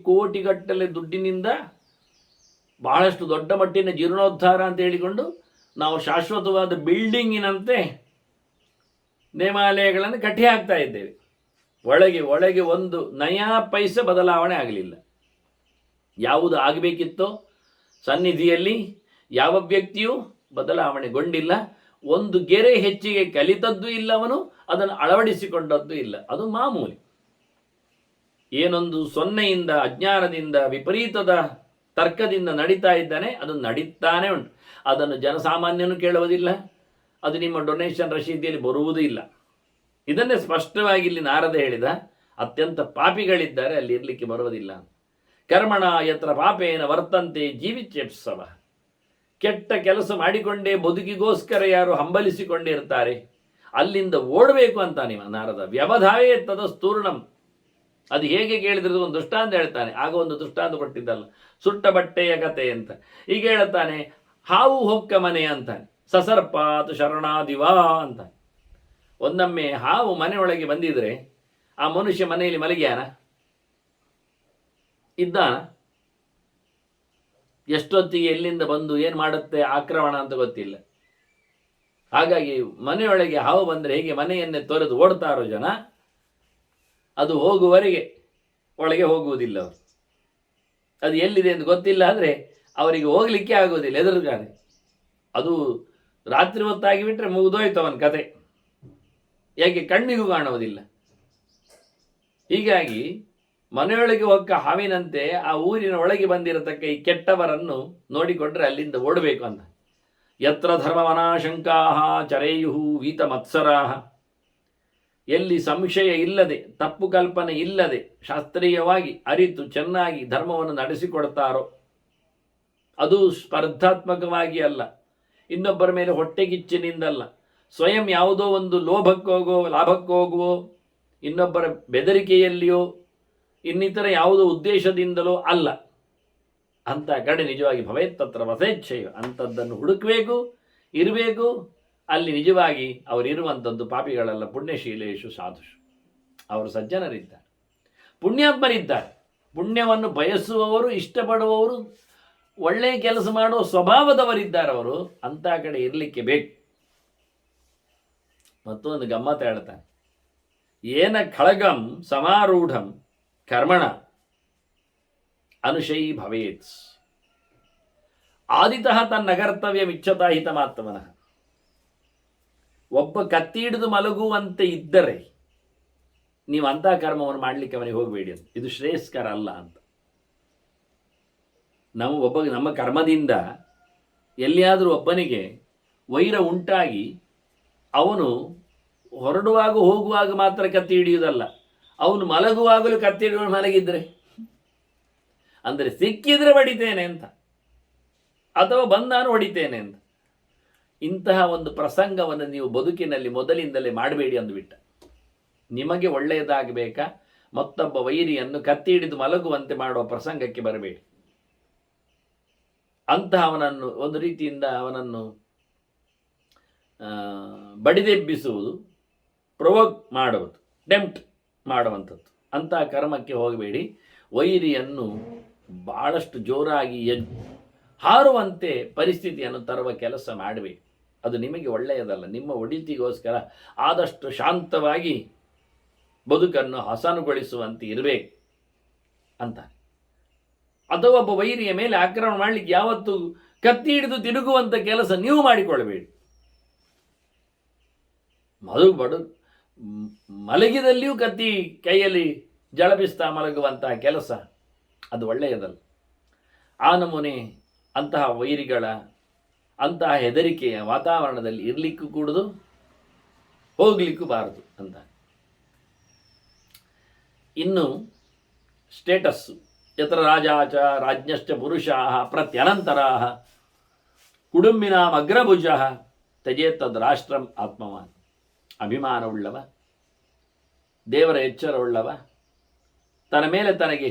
ಕೋಟಿಗಟ್ಟಲೆ ದುಡ್ಡಿನಿಂದ ಬಹಳಷ್ಟು ದೊಡ್ಡ ಮಟ್ಟಿನ ಜೀರ್ಣೋದ್ಧಾರ ಅಂತ ಹೇಳಿಕೊಂಡು ನಾವು ಶಾಶ್ವತವಾದ ಬಿಲ್ಡಿಂಗಿನಂತೆ ದೇವಾಲಯಗಳನ್ನು ಕಟ್ಟಿ ಹಾಕ್ತಾ ಇದ್ದೇವೆ. ಒಳಗೆ ಒಂದು ನಯಾ ಪೈಸೆ ಬದಲಾವಣೆ ಆಗಲಿಲ್ಲ. ಯಾವುದು ಆಗಬೇಕಿತ್ತೋ ಸನ್ನಿಧಿಯಲ್ಲಿ ಯಾವ ವ್ಯಕ್ತಿಯೂ ಬದಲಾವಣೆಗೊಂಡಿಲ್ಲ. ಒಂದು ಗೆರೆ ಹೆಚ್ಚಿಗೆ ಕಲಿತದ್ದು ಇಲ್ಲ, ಅವನು ಅದನ್ನು ಅಳವಡಿಸಿಕೊಂಡದ್ದು ಇಲ್ಲ. ಅದು ಮಾಮೂಲಿ. ಏನೊಂದು ಸೊನ್ನೆಯಿಂದ, ಅಜ್ಞಾನದಿಂದ, ವಿಪರೀತದ ತರ್ಕದಿಂದ ನಡೀತಾ ಇದ್ದಾನೆ, ಅದು ನಡೀತಾನೆ ಉಂಟು. ಅದನ್ನು ಜನಸಾಮಾನ್ಯನು ಕೇಳುವುದಿಲ್ಲ, ಅದು ನಿಮ್ಮ ಡೊನೇಷನ್ ರಶೀದಿಯಲ್ಲಿ ಬರುವುದೂ ಇಲ್ಲ. ಇದನ್ನೇ ಸ್ಪಷ್ಟವಾಗಿ ಇಲ್ಲಿ ನಾರದ ಹೇಳಿದ. ಅತ್ಯಂತ ಪಾಪಿಗಳಿದ್ದಾರೆ, ಅಲ್ಲಿ ಇರಲಿಕ್ಕೆ ಬರುವುದಿಲ್ಲ. ಕರ್ಮಣ ಯತ್ರ ಪಾಪೇನ ವರ್ತಂತೆ ಜೀವಿತ್ಯಪ್ಸವ. ಕೆಟ್ಟ ಕೆಲಸ ಮಾಡಿಕೊಂಡೇ ಬದುಕಿಗೋಸ್ಕರ ಯಾರು ಹಂಬಲಿಸಿಕೊಂಡಿರ್ತಾರೆ ಅಲ್ಲಿಂದ ಓಡಬೇಕು ಅಂತ ನಿಮ್ಮ ನಾರದ. ವ್ಯವಧಾವೇ ತದಸ್ತೂರ್ಣಂ. ಅದು ಹೇಗೆ ಕೇಳಿದ್ರೆ ಒಂದು ದೃಷ್ಟಾಂತ ಹೇಳ್ತಾನೆ. ಆಗ ಒಂದು ದೃಷ್ಟಾಂತ ಕೊಟ್ಟಿದ್ದಲ್ಲ, ಸುಟ್ಟ ಬಟ್ಟೆಯ ಕತೆ ಅಂತ. ಈಗ ಹೇಳ್ತಾನೆ ಹಾವು ಹೊಕ್ಕ ಮನೆ ಅಂತಾನೆ. ಸಸರ್ಪಾತ್ ಶರಣಾದಿವಾ ಅಂತ. ಒಂದೊಮ್ಮೆ ಹಾವು ಮನೆಯೊಳಗೆ ಬಂದಿದ್ರೆ ಆ ಮನುಷ್ಯ ಮನೆಯಲ್ಲಿ ಮಲಗ್ಯಾನ, ಇದ್ದಾನ? ಎಷ್ಟೊತ್ತಿಗೆ ಎಲ್ಲಿಂದ ಬಂದು ಏನು ಮಾಡುತ್ತೆ ಆಕ್ರಮಣ ಅಂತ ಗೊತ್ತಿಲ್ಲ. ಹಾಗಾಗಿ ಮನೆಯೊಳಗೆ ಹಾವು ಬಂದರೆ ಹೇಗೆ ಮನೆಯನ್ನೇ ತೊರೆದು ಓಡ್ತಾರೋ ಜನ, ಅದು ಹೋಗುವವರೆಗೆ ಒಳಗೆ ಹೋಗುವುದಿಲ್ಲ. ಅವರು ಅದು ಎಲ್ಲಿದೆ ಅಂತ ಗೊತ್ತಿಲ್ಲ ಅಂದರೆ ಅವರಿಗೆ ಹೋಗಲಿಕ್ಕೆ ಆಗುವುದಿಲ್ಲ, ಎದುರುಗಾನೆ. ಅದು ರಾತ್ರಿ ಹೊತ್ತಾಗಿ ಬಿಟ್ಟರೆ ಮುಗಿದೋಯ್ತು ಅವನ ಕತೆ. ಯಾಕೆ ಕಣ್ಣಿಗೂ ಕಾಣುವುದಿಲ್ಲ. ಹೀಗಾಗಿ ಮನೆಯೊಳಗೆ ಹೊಕ್ಕ ಹಾವಿನಂತೆ ಆ ಊರಿನ ಒಳಗೆ ಬಂದಿರತಕ್ಕ ಈ ಕೆಟ್ಟವರನ್ನು ನೋಡಿಕೊಂಡ್ರೆ ಅಲ್ಲಿಂದ ಓಡಬೇಕು ಅಂತ. ಯತ್ರ ಧರ್ಮವನಾಶಂಕಾ ಚರೇಯು ವೀತ ಮತ್ಸರಾಹ. ಎಲ್ಲಿ ಸಂಶಯ ಇಲ್ಲದೆ, ತಪ್ಪು ಕಲ್ಪನೆ ಇಲ್ಲದೆ ಶಾಸ್ತ್ರೀಯವಾಗಿ ಅರಿತು ಚೆನ್ನಾಗಿ ಧರ್ಮವನ್ನು ನಡೆಸಿಕೊಡ್ತಾರೋ, ಅದು ಸ್ಪರ್ಧಾತ್ಮಕವಾಗಿ ಅಲ್ಲ, ಇನ್ನೊಬ್ಬರ ಮೇಲೆ ಹೊಟ್ಟೆಗಿಚ್ಚಿನಿಂದಲ್ಲ, ಸ್ವಯಂ ಯಾವುದೋ ಒಂದು ಲೋಭಕ್ಕೋಗೋ ಲಾಭಕ್ಕೋಗುವೋ, ಇನ್ನೊಬ್ಬರ ಬೆದರಿಕೆಯಲ್ಲಿಯೋ ಇನ್ನಿತರ ಯಾವುದೋ ಉದ್ದೇಶದಿಂದಲೋ ಅಲ್ಲ. ಅಂಥ ಕಡೆ ನಿಜವಾಗಿ ಭವೇತ್ತತ್ರ ವಸೇಚ್ಛೆಯೋ, ಅಂಥದ್ದನ್ನು ಹುಡುಕಬೇಕು, ಇರಬೇಕು. ಅಲ್ಲಿ ನಿಜವಾಗಿ ಅವರಿರುವಂಥದ್ದು ಪಾಪಿಗಳಲ್ಲ, ಪುಣ್ಯಶೀಲೇಶು ಸಾಧುಷು. ಅವರು ಸಜ್ಜನರಿದ್ದಾರೆ, ಪುಣ್ಯಾತ್ಮರಿದ್ದಾರೆ. ಪುಣ್ಯವನ್ನು ಬಯಸುವವರು, ಇಷ್ಟಪಡುವವರು, ಒಳ್ಳೆಯ ಕೆಲಸ ಮಾಡುವ ಸ್ವಭಾವದವರಿದ್ದಾರೆ ಅವರು. ಅಂಥ ಕಡೆ ಇರಲಿಕ್ಕೆ ಬೇಕು. ಮತ್ತೊಂದು ಗಮ್ಮತ್ತ ಹೇಳ್ತಾನೆ. ಏನ ಖಳಗಂ ಸಮಾರೂಢಂ ಕರ್ಮಣ ಅನುಶಯಿ ಭವೇತ್. ಆದಿತಃ ತನ್ನಗರ್ತವ್ಯಮಿಚ್ಛತಾ ಹಿತಮಾತ್ಮನಃ. ಒಬ್ಬ ಕತ್ತಿ ಹಿಡಿದು ಮಲಗುವಂತೆ ಇದ್ದರೆ ನೀವು ಅಂಥ ಕರ್ಮವನ್ನು ಮಾಡಲಿಕ್ಕೆ ಅವನಿಗೆ ಹೋಗಬೇಡಿ ಅಂತ. ಇದು ಶ್ರೇಯಸ್ಕರ ಅಲ್ಲ ಅಂತ. ನಮ್ಮ ಕರ್ಮದಿಂದ ಎಲ್ಲಿಯಾದರೂ ಒಬ್ಬನಿಗೆ ವೈರ ಉಂಟಾಗಿ ಅವನು ಹೊರಡುವಾಗ ಹೋಗುವಾಗ ಮಾತ್ರ ಕತ್ತಿ ಹಿಡಿಯುವುದಲ್ಲ, ಅವನು ಮಲಗುವಾಗಲೂ ಕತ್ತಿ ಹಿಡಿದು ಮಲಗಿದ್ರೆ, ಅಂದರೆ ಸಿಕ್ಕಿದ್ರೆ ಹೊಡಿತೇನೆ ಅಂತ, ಅಥವಾ ಬಂದಾನು ಹೊಡಿತೇನೆ ಅಂತ. ಇಂತಹ ಒಂದು ಪ್ರಸಂಗವನ್ನು ನೀವು ಬದುಕಿನಲ್ಲಿ ಮೊದಲಿಂದಲೇ ಮಾಡಬೇಡಿ ಅಂದುಬಿಟ್ಟ. ನಿಮಗೆ ಒಳ್ಳೆಯದಾಗಬೇಕಾ, ಮತ್ತೊಬ್ಬ ವೈರಿಯನ್ನು ಕತ್ತಿ ಹಿಡಿದು ಮಲಗುವಂತೆ ಮಾಡುವ ಪ್ರಸಂಗಕ್ಕೆ ಬರಬೇಡಿ. ಅಂತಹ ಅವನನ್ನು ಒಂದು ರೀತಿಯಿಂದ ಅವನನ್ನು ಬಡಿದೆಬ್ಬಿಸುವುದು, ಪ್ರೊವೋಕ್ ಮಾಡುವುದು, ಟೆಂಪ್ಟ್ ಮಾಡುವಂಥದ್ದು, ಅಂತಹ ಕರ್ಮಕ್ಕೆ ಹೋಗಬೇಡಿ. ವೈರಿಯನ್ನು ಭಾಳಷ್ಟು ಜೋರಾಗಿ ಹಾರುವಂತೆ ಪರಿಸ್ಥಿತಿಯನ್ನು ತರುವ ಕೆಲಸ ಮಾಡಬೇಡಿ. ಅದು ನಿಮಗೆ ಒಳ್ಳೆಯದಲ್ಲ. ನಿಮ್ಮ ಒಳಿತಿಗೋಸ್ಕರ ಆದಷ್ಟು ಶಾಂತವಾಗಿ ಬದುಕನ್ನು ಹಸನುಗೊಳಿಸುವಂತೆ ಇರಬೇಕು ಅಂತ. ಅಥವಾ ಒಬ್ಬ ವೈರಿಯ ಮೇಲೆ ಆಕ್ರಮಣ ಮಾಡಲಿಕ್ಕೆ ಯಾವತ್ತೂ ಕತ್ತಿ ಹಿಡಿದು ತಿರುಗುವಂಥ ಕೆಲಸ ನೀವು ಮಾಡಿಕೊಳ್ಳಬೇಡಿ. ಬಡು ಮಲಗಿದಲ್ಲಿಯೂ ಕತ್ತಿ ಕೈಯಲ್ಲಿ ಜಳಪಿಸ್ತಾ ಮಲಗುವಂತಹ ಕೆಲಸ ಅದು ಒಳ್ಳೆಯದಲ್ಲ. ಆ ನಮೂನೆ ಅಂತಹ ವೈರಿಗಳ ಅಂತಹ ಹೆದರಿಕೆಯ ವಾತಾವರಣದಲ್ಲಿ ಇರಲಿಕ್ಕೂ ಕೂಡದು, ಹೋಗ್ಲಿಕ್ಕೂ ಬಾರದು ಅಂತ. ಇನ್ನು ಸ್ಟೇಟಸ್ಸು ಯತ್ರ ರಾಜಾಚ ರಾಜ್ಞಶ್ಚ ಪುರುಷಾ ಪ್ರತ್ಯನಂತರಾಹ ಕುಟುಂಬಿನಾಂ ಅಗ್ರಭುಜ ತ್ಯಜೇತದ್ ರಾಷ್ಟ್ರಂ ಆತ್ಮವಾನ್. ಅಭಿಮಾನವುಳ್ಳವ, ದೇವರ ಎಚ್ಚರವುಳ್ಳವ, ತನ್ನ ಮೇಲೆ ತನಗೆ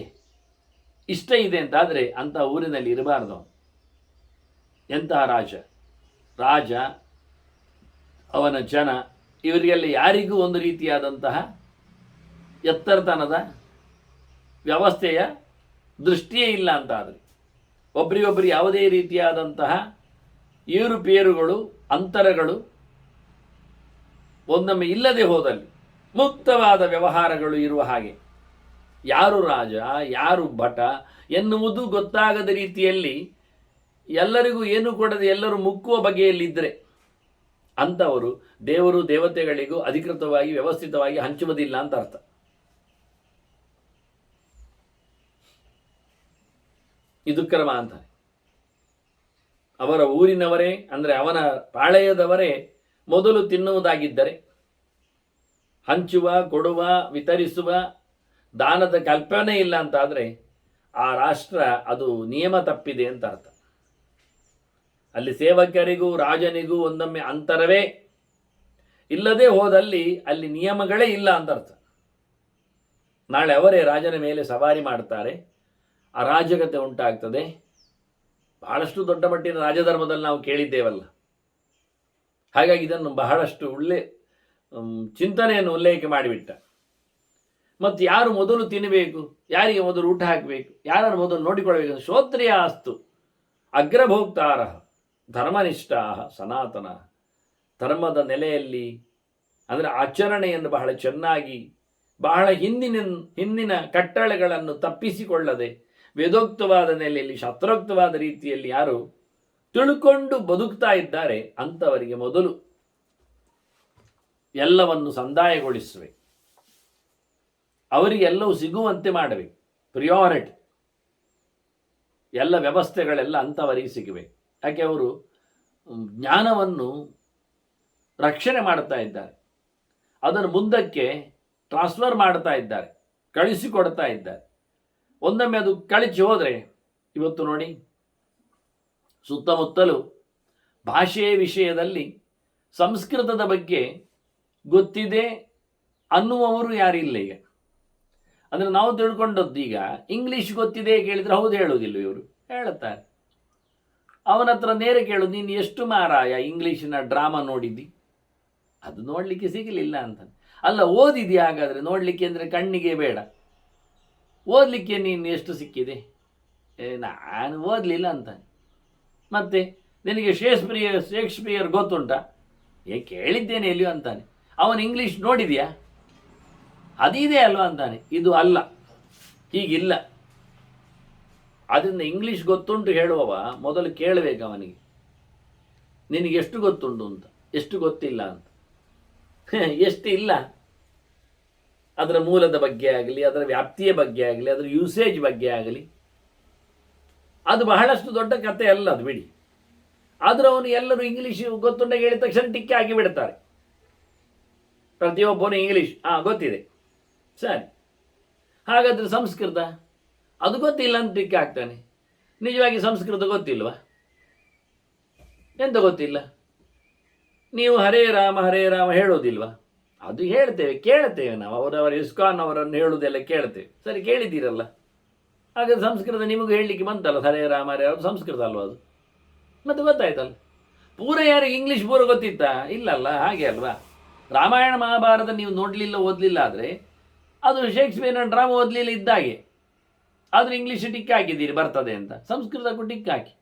ಇಷ್ಟ ಇದೆ ಅಂತಾದರೆ ಅಂಥ ಊರಿನಲ್ಲಿ ಇರಬಾರ್ದು. ಎಂತಹ ರಾಜ ಅವನ ಜನ ಇವರಿಗೆಲ್ಲ ಯಾರಿಗೂ ಒಂದು ರೀತಿಯಾದಂತಹ ಎತ್ತರತನದ ವ್ಯವಸ್ಥೆಯ ದೃಷ್ಟಿಯೇ ಇಲ್ಲ ಅಂತಾದರೆ, ಒಬ್ಬರಿಗೊಬ್ಬರು ಯಾವುದೇ ರೀತಿಯಾದಂತಹ ಏರುಪೇರುಗಳು ಅಂತರಗಳು ಒಂದೊಮ್ಮೆ ಇಲ್ಲದೆ ಹೋದಲ್ಲಿ ಮುಕ್ತವಾದ ವ್ಯವಹಾರಗಳು ಇರುವ ಹಾಗೆ, ಯಾರು ರಾಜ ಯಾರು ಭಟ ಎನ್ನುವುದು ಗೊತ್ತಾಗದ ರೀತಿಯಲ್ಲಿ ಎಲ್ಲರಿಗೂ ಏನು ಕೊಡದೆ ಎಲ್ಲರೂ ಮುಕ್ಕುವ ಬಗೆಯಲ್ಲಿದ್ದರೆ ಅಂಥವರು ದೇವರು ದೇವತೆಗಳಿಗೂ ಅಧಿಕೃತವಾಗಿ ವ್ಯವಸ್ಥಿತವಾಗಿ ಹಂಚುವುದಿಲ್ಲ ಅಂತ ಅರ್ಥ. ಇದು ಕ್ರಮ ಅಂತಾರೆ. ಅವರ ಊರಿನವರೇ ಅಂದರೆ ಅವನ ಪಾಳೆಯದವರೇ ಮೊದಲು ತಿನ್ನುವುದಾಗಿದ್ದರೆ, ಹಂಚುವ, ಕೊಡುವ, ವಿತರಿಸುವ ದಾನದ ಕಲ್ಪನೆ ಇಲ್ಲ ಅಂತಾದರೆ ಆ ರಾಷ್ಟ್ರ ಅದು ನಿಯಮ ತಪ್ಪಿದೆ ಅಂತ ಅರ್ಥ. ಅಲ್ಲಿ ಸೇವಕರಿಗೂ ರಾಜನಿಗೂ ಒಂದೊಮ್ಮೆ ಅಂತರವೇ ಇಲ್ಲದೆ ಹೋದಲ್ಲಿ ಅಲ್ಲಿ ನಿಯಮಗಳೇ ಇಲ್ಲ ಅಂತ ಅರ್ಥ. ನಾಳೆ ಅವರೇ ರಾಜನ ಮೇಲೆ ಸವಾರಿ ಮಾಡ್ತಾರೆ, ಅರಾಜಕತೆ ಉಂಟಾಗ್ತದೆ. ಬಹಳಷ್ಟು ದೊಡ್ಡ ಮಟ್ಟಿನ ರಾಜಧರ್ಮದಲ್ಲಿ ನಾವು ಕೇಳಿದ್ದೇವಲ್ಲ. ಹಾಗಾಗಿ ಇದನ್ನು ಬಹಳಷ್ಟು ಚಿಂತನೆಯನ್ನು ಉಲ್ಲೇಖ ಮಾಡಿಬಿಟ್ಟ. ಮತ್ತು ಯಾರು ಮೊದಲು ತಿನ್ನಬೇಕು, ಯಾರಿಗೆ ಮೊದಲು ಊಟ ಹಾಕಬೇಕು, ಯಾರನ್ನು ಮೊದಲು ನೋಡಿಕೊಳ್ಳಬೇಕು, ಶ್ರೋತ್ರಿಯ ಅಸ್ತು ಅಗ್ರಭೋಕ್ತಾರ ಧರ್ಮನಿಷ್ಠಾ ಸನಾತನ. ಧರ್ಮದ ನೆಲೆಯಲ್ಲಿ ಅಂದರೆ ಆಚರಣೆಯನ್ನು ಬಹಳ ಚೆನ್ನಾಗಿ, ಬಹಳ ಹಿಂದಿನ ಕಟ್ಟಳೆಗಳನ್ನು ತಪ್ಪಿಸಿಕೊಳ್ಳದೆ ವೇದೋಕ್ತವಾದ ನೆಲೆಯಲ್ಲಿ ಶಾಸ್ತ್ರೋಕ್ತವಾದ ರೀತಿಯಲ್ಲಿ ಯಾರು ತಿಳ್ಕೊಂಡು ಬದುಕ್ತಾ ಇದ್ದಾರೆ ಅಂಥವರಿಗೆ ಮೊದಲು ಎಲ್ಲವನ್ನು ಸಂದಾಯಗೊಳಿಸಬೇಕು, ಅವರಿಗೆಲ್ಲವೂ ಸಿಗುವಂತೆ ಮಾಡಬೇಕು. ಪ್ರಿಯಾರಿಟಿ ಎಲ್ಲ ವ್ಯವಸ್ಥೆಗಳೆಲ್ಲ ಅಂಥವರಿಗೆ ಸಿಗಬೇಕು. ಯಾಕೆ ಅವರು ಜ್ಞಾನವನ್ನು ರಕ್ಷಣೆ ಮಾಡ್ತಾ ಇದ್ದಾರೆ, ಅದನ್ನು ಮುಂದಕ್ಕೆ ಟ್ರಾನ್ಸ್ಫರ್ ಮಾಡ್ತಾ ಇದ್ದಾರೆ, ಕಳಿಸಿಕೊಡ್ತಾ ಇದ್ದಾರೆ. ಒಂದೊಮ್ಮೆ ಅದು ಕಳಿಸಿ ಹೋದರೆ, ಇವತ್ತು ನೋಡಿ ಸುತ್ತಮುತ್ತಲೂ ಭಾಷೆಯ ವಿಷಯದಲ್ಲಿ ಸಂಸ್ಕೃತದ ಬಗ್ಗೆ ಗೊತ್ತಿದೆ ಅನ್ನುವವರು ಯಾರಿಲ್ಲ ಈಗ. ಅಂದರೆ ನಾವು ತಿಳ್ಕೊಂಡದ್ದು ಈಗ ಇಂಗ್ಲೀಷ್ ಗೊತ್ತಿದೆ ಕೇಳಿದರೆ ಹೌದು ಹೇಳುವುದಿಲ್ಲ, ಇವರು ಹೇಳುತ್ತಾರೆ. ಅವನ ಹತ್ರ ನೇರ ಕೇಳು, ನೀನು ಎಷ್ಟು ಮಾರಾಯ ಇಂಗ್ಲೀಷಿನ ಡ್ರಾಮಾ ನೋಡಿದ್ದಿ? ಅದು ನೋಡಲಿಕ್ಕೆ ಸಿಗಲಿಲ್ಲ ಅಂತ. ಅಲ್ಲ, ಓದಿದ್ಯಾ ಹಾಗಾದರೆ? ನೋಡಲಿಕ್ಕೆ ಅಂದರೆ ಕಣ್ಣಿಗೆ ಬೇಡ, ಓದಲಿಕ್ಕೆ ನೀನು ಎಷ್ಟು ಸಿಕ್ಕಿದೆ? ನಾನು ಓದಲಿಲ್ಲ ಅಂತಾನೆ. ಮತ್ತೆ ನಿನಗೆ ಶೇಕ್ಸ್ಪಿಯರ್ ಗೊತ್ತುಂಟಾ? ಕೇಳಿದ್ದೇನೆ ಎಲ್ಲಿಯೋ ಅಂತಾನೆ. ಅವನು ಇಂಗ್ಲೀಷ್ ನೋಡಿದೆಯಾ? ಅದಿದೆ ಅಲ್ವಾ ಅಂತಾನೆ. ಇದು ಅಲ್ಲ, ಹೀಗಿಲ್ಲ. ಅದರಿಂದ ಇಂಗ್ಲೀಷ್ ಗೊತ್ತುಂಟು ಹೇಳುವವ ಮೊದಲು ಕೇಳಬೇಕು ಅವನಿಗೆ, ನಿನಗೆ ಎಷ್ಟು ಗೊತ್ತುಂಟು ಅಂತ, ಎಷ್ಟು ಗೊತ್ತಿಲ್ಲ ಅಂತ. ಎಷ್ಟು ಇಲ್ಲ, ಅದರ ಮೂಲದ ಬಗ್ಗೆ ಆಗಲಿ, ಅದರ ವ್ಯಾಪ್ತಿಯ ಬಗ್ಗೆ ಆಗಲಿ, ಅದರ ಯೂಸೇಜ್ ಬಗ್ಗೆ ಆಗಲಿ, ಅದು ಬಹಳಷ್ಟು ದೊಡ್ಡ ಕತೆ ಅಲ್ಲ ಅದು, ಬಿಡಿ. ಆದರೂ ಅವನು ಎಲ್ಲರೂ ಇಂಗ್ಲೀಷ್ ಗೊತ್ತುಂಟ ಹೇಳಿದ ತಕ್ಷಣ ಟಿಕ್ಕೆ ಹಾಕಿ ಬಿಡ್ತಾರೆ. ಪ್ರತಿಯೊಬ್ಬನು ಇಂಗ್ಲೀಷ್ ಗೊತ್ತಿದೆ, ಸರಿ. ಹಾಗಾದರೆ ಸಂಸ್ಕೃತ ಅದು ಗೊತ್ತಿಲ್ಲ ಅಂತ ಟಿಕ್ಕೆ ಹಾಕ್ತಾನೆ. ನಿಜವಾಗಿ ಸಂಸ್ಕೃತ ಗೊತ್ತಿಲ್ವಾ? ಎಂತ ಗೊತ್ತಿಲ್ಲ? ನೀವು ಹರೇ ರಾಮ ಹೇಳೋದಿಲ್ವಾ? ಅದು ಹೇಳ್ತೇವೆ, ಕೇಳ್ತೇವೆ ನಾವು. ಅವರವರ ಇಸ್ಕಾನ್ ಅವರನ್ನು ಹೇಳುವುದೆಲ್ಲ ಕೇಳ್ತೇವೆ. ಸರಿ, ಕೇಳಿದ್ದೀರಲ್ಲ. ಹಾಗಾದ್ರೆ ಸಂಸ್ಕೃತ ನಿಮಗೂ ಹೇಳಲಿಕ್ಕೆ ಬಂತಲ್ಲ, ಹರೇ ರಾಮ ಅದು ಸಂಸ್ಕೃತ ಅಲ್ವಾ ಅದು? ಮತ್ತೆ ಗೊತ್ತಾಯ್ತಲ್ಲ. ಪೂರ ಯಾರಿಗೆ ಇಂಗ್ಲೀಷ್ ಪೂರ ಗೊತ್ತಿತ್ತಾ? ಇಲ್ಲಲ್ಲ, ಹಾಗೆ ಅಲ್ವಾ? ರಾಮಾಯಣ ಮಹಾಭಾರತ ನೀವು ನೋಡಲಿಲ್ಲ, ಓದಲಿಲ್ಲ ಆದರೆ ಅದು ಶೇಕ್ಸ್ಪಿಯರ್ನ ಡ್ರಾಮಾ ಓದಲಿಲ್ಲ ಇದ್ದಾಗೆ. ಆದರೆ ಇಂಗ್ಲೀಷ್ ಟಿಕ್ ಹಾಕಿದ್ದೀರಿ ಬರ್ತದೆ ಅಂತ, ಸಂಸ್ಕೃತಕ್ಕೂ ಟಿಕ್ ಹಾಕಿ.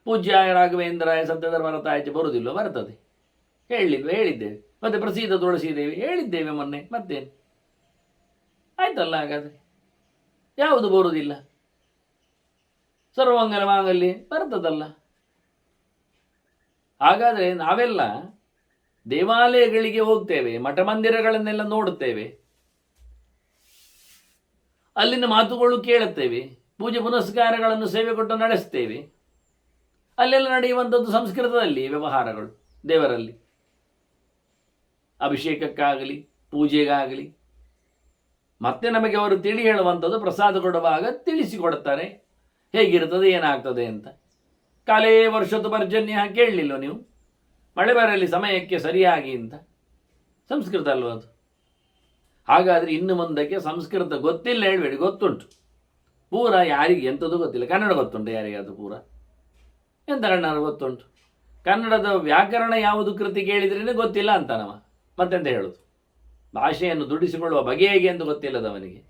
ಪೂಜ್ಯಾಯ ರಾಘವೇಂದ್ರಾಯ ಸತ್ಯಧರ್ಮರತಾಯ ಬರುವುದಿಲ್ಲ, ಬರ್ತದೆ. ಹೇಳಿದ್ದೇವೆ. ಮತ್ತೆ ಪ್ರಸಿದ್ಧ ತುಳಸಿದೇವಿ ಹೇಳಿದ್ದೇವೆ ಮೊನ್ನೆ, ಮತ್ತೇನು ಆಯ್ತಲ್ಲ? ಹಾಗಾದರೆ ಯಾವುದು ಬರುವುದಿಲ್ಲ? ಸರ್ವಮಂಗಲ ಮಾಂಗಲ್ಯ ಬರ್ತದಲ್ಲ. ಹಾಗಾದರೆ ನಾವೆಲ್ಲ ದೇವಾಲಯಗಳಿಗೆ ಹೋಗ್ತೇವೆ, ಮಠ ಮಂದಿರಗಳನ್ನೆಲ್ಲ ನೋಡುತ್ತೇವೆ, ಅಲ್ಲಿನ ಮಾತುಗಳು ಕೇಳುತ್ತೇವೆ, ಪೂಜೆ ಪುನಸ್ಕಾರಗಳನ್ನು ಸೇವೆ ಕೊಟ್ಟು ನಡೆಸ್ತೇವೆ. ಅಲ್ಲೆಲ್ಲ ನಡೆಯುವಂಥದ್ದು ಸಂಸ್ಕೃತದಲ್ಲಿ ವ್ಯವಹಾರಗಳು. ದೇವರಲ್ಲಿ ಅಭಿಷೇಕಕ್ಕಾಗಲಿ ಪೂಜೆಗಾಗಲಿ ಮತ್ತೆ ನಮಗೆ ಅವರು ತಿಳಿ ಹೇಳುವಂಥದ್ದು ಪ್ರಸಾದ ಕೊಡುವಾಗ ತಿಳಿಸಿಕೊಡುತ್ತಾರೆ, ಹೇಗಿರ್ತದೆ ಏನಾಗ್ತದೆ ಅಂತ. ಕಾಲೇ ವರ್ಷದ ಪರ್ಜನ್ಯ ಕೇಳಲಿಲ್ಲ ನೀವು, ಮಳೆ ಬರಲಿ ಸಮಯಕ್ಕೆ ಸರಿಯಾಗಿ ಅಂತ. ಸಂಸ್ಕೃತ ಅಲ್ವ ಅದು. ಹಾಗಾದರೆ ಇನ್ನು ಮುಂದಕ್ಕೆ ಸಂಸ್ಕೃತ ಗೊತ್ತಿಲ್ಲ ಹೇಳಬೇಡಿ, ಗೊತ್ತುಂಟು ಪೂರ. ಯಾರಿಗೆ ಎಂಥದ್ದು ಗೊತ್ತಿಲ್ಲ. ಕನ್ನಡ ಗೊತ್ತುಂಟು ಯಾರಿಗೆ? ಅದು ಪೂರ ಎಂತ ಕನ್ನಡ ಗೊತ್ತುಂಟು. ಕನ್ನಡದ ವ್ಯಾಕರಣ ಯಾವುದು ಕೃತಿ ಕೇಳಿದ್ರೇ ಗೊತ್ತಿಲ್ಲ ಅಂತ ನಮ್ಮ ಮತ್ತೆಂತ ಹೇಳೋದು. ಭಾಷೆಯನ್ನು ದುಡಿಸಿಕೊಳ್ಳುವ ಬಗೆ ಹೇಗೆ ಎಂದು ಗೊತ್ತಿಲ್ಲದವನಿಗೆ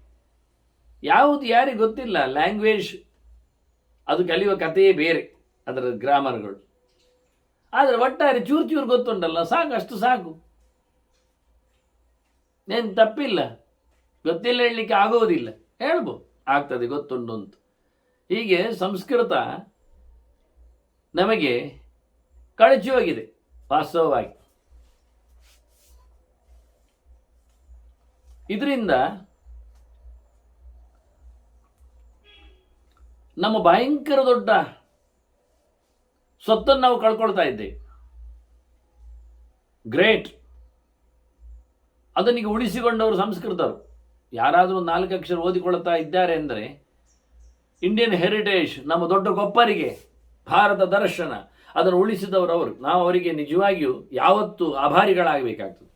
ಯಾವುದು ಯಾರಿಗೆ ಗೊತ್ತಿಲ್ಲ. ಲ್ಯಾಂಗ್ವೇಜ್ ಅದು ಕಲಿಯುವ ಕಥೆಯೇ ಬೇರೆ, ಅದರ ಗ್ರಾಮರ್ಗಳು. ಆದರೆ ಒಟ್ಟಾರೆ ಚೂರು ಚೂರು ಗೊತ್ತುಂಟಲ್ಲ, ಸಾಕು, ಅಷ್ಟು ಸಾಕು. ಏನು ತಪ್ಪಿಲ್ಲ. ಗೊತ್ತಿಲ್ಲ ಹೇಳಲಿಕ್ಕೆ ಆಗೋದಿಲ್ಲ, ಹೇಳ್ಬೋದು, ಆಗ್ತದೆ ಗೊತ್ತುಂಟು ಅಂತ. ಹೀಗೆ ಸಂಸ್ಕೃತ ನಮಗೆ ಕಳಚಿ ಹೋಗಿದೆ ವಾಸ್ತವವಾಗಿ. ಇದರಿಂದ ನಮ್ಮ ಭಯಂಕರ ದೊಡ್ಡ ಸ್ವತ್ತನ್ನು ನಾವು ಕಳ್ಕೊಳ್ತಾ ಇದ್ದೇವೆ. ಗ್ರೇಟ್. ಅದನ್ನೀಗ ಉಳಿಸಿಕೊಂಡವರು ಸಂಸ್ಕೃತರು. ಯಾರಾದರೂ 4 ಅಕ್ಷರ ಓದಿಕೊಳ್ತಾ ಇದ್ದಾರೆ ಅಂದರೆ ಇಂಡಿಯನ್ ಹೆರಿಟೇಜ್, ನಮ್ಮ ದೊಡ್ಡ ಗೊಪ್ಪರಿಗೆ, ಭಾರತ ದರ್ಶನ, ಅದನ್ನು ಉಳಿಸಿದವರು ಅವರು. ನಾವು ಅವರಿಗೆ ನಿಜವಾಗಿಯೂ ಯಾವತ್ತೂ ಆಭಾರಿಗಳಾಗಬೇಕಾಗ್ತದೆ.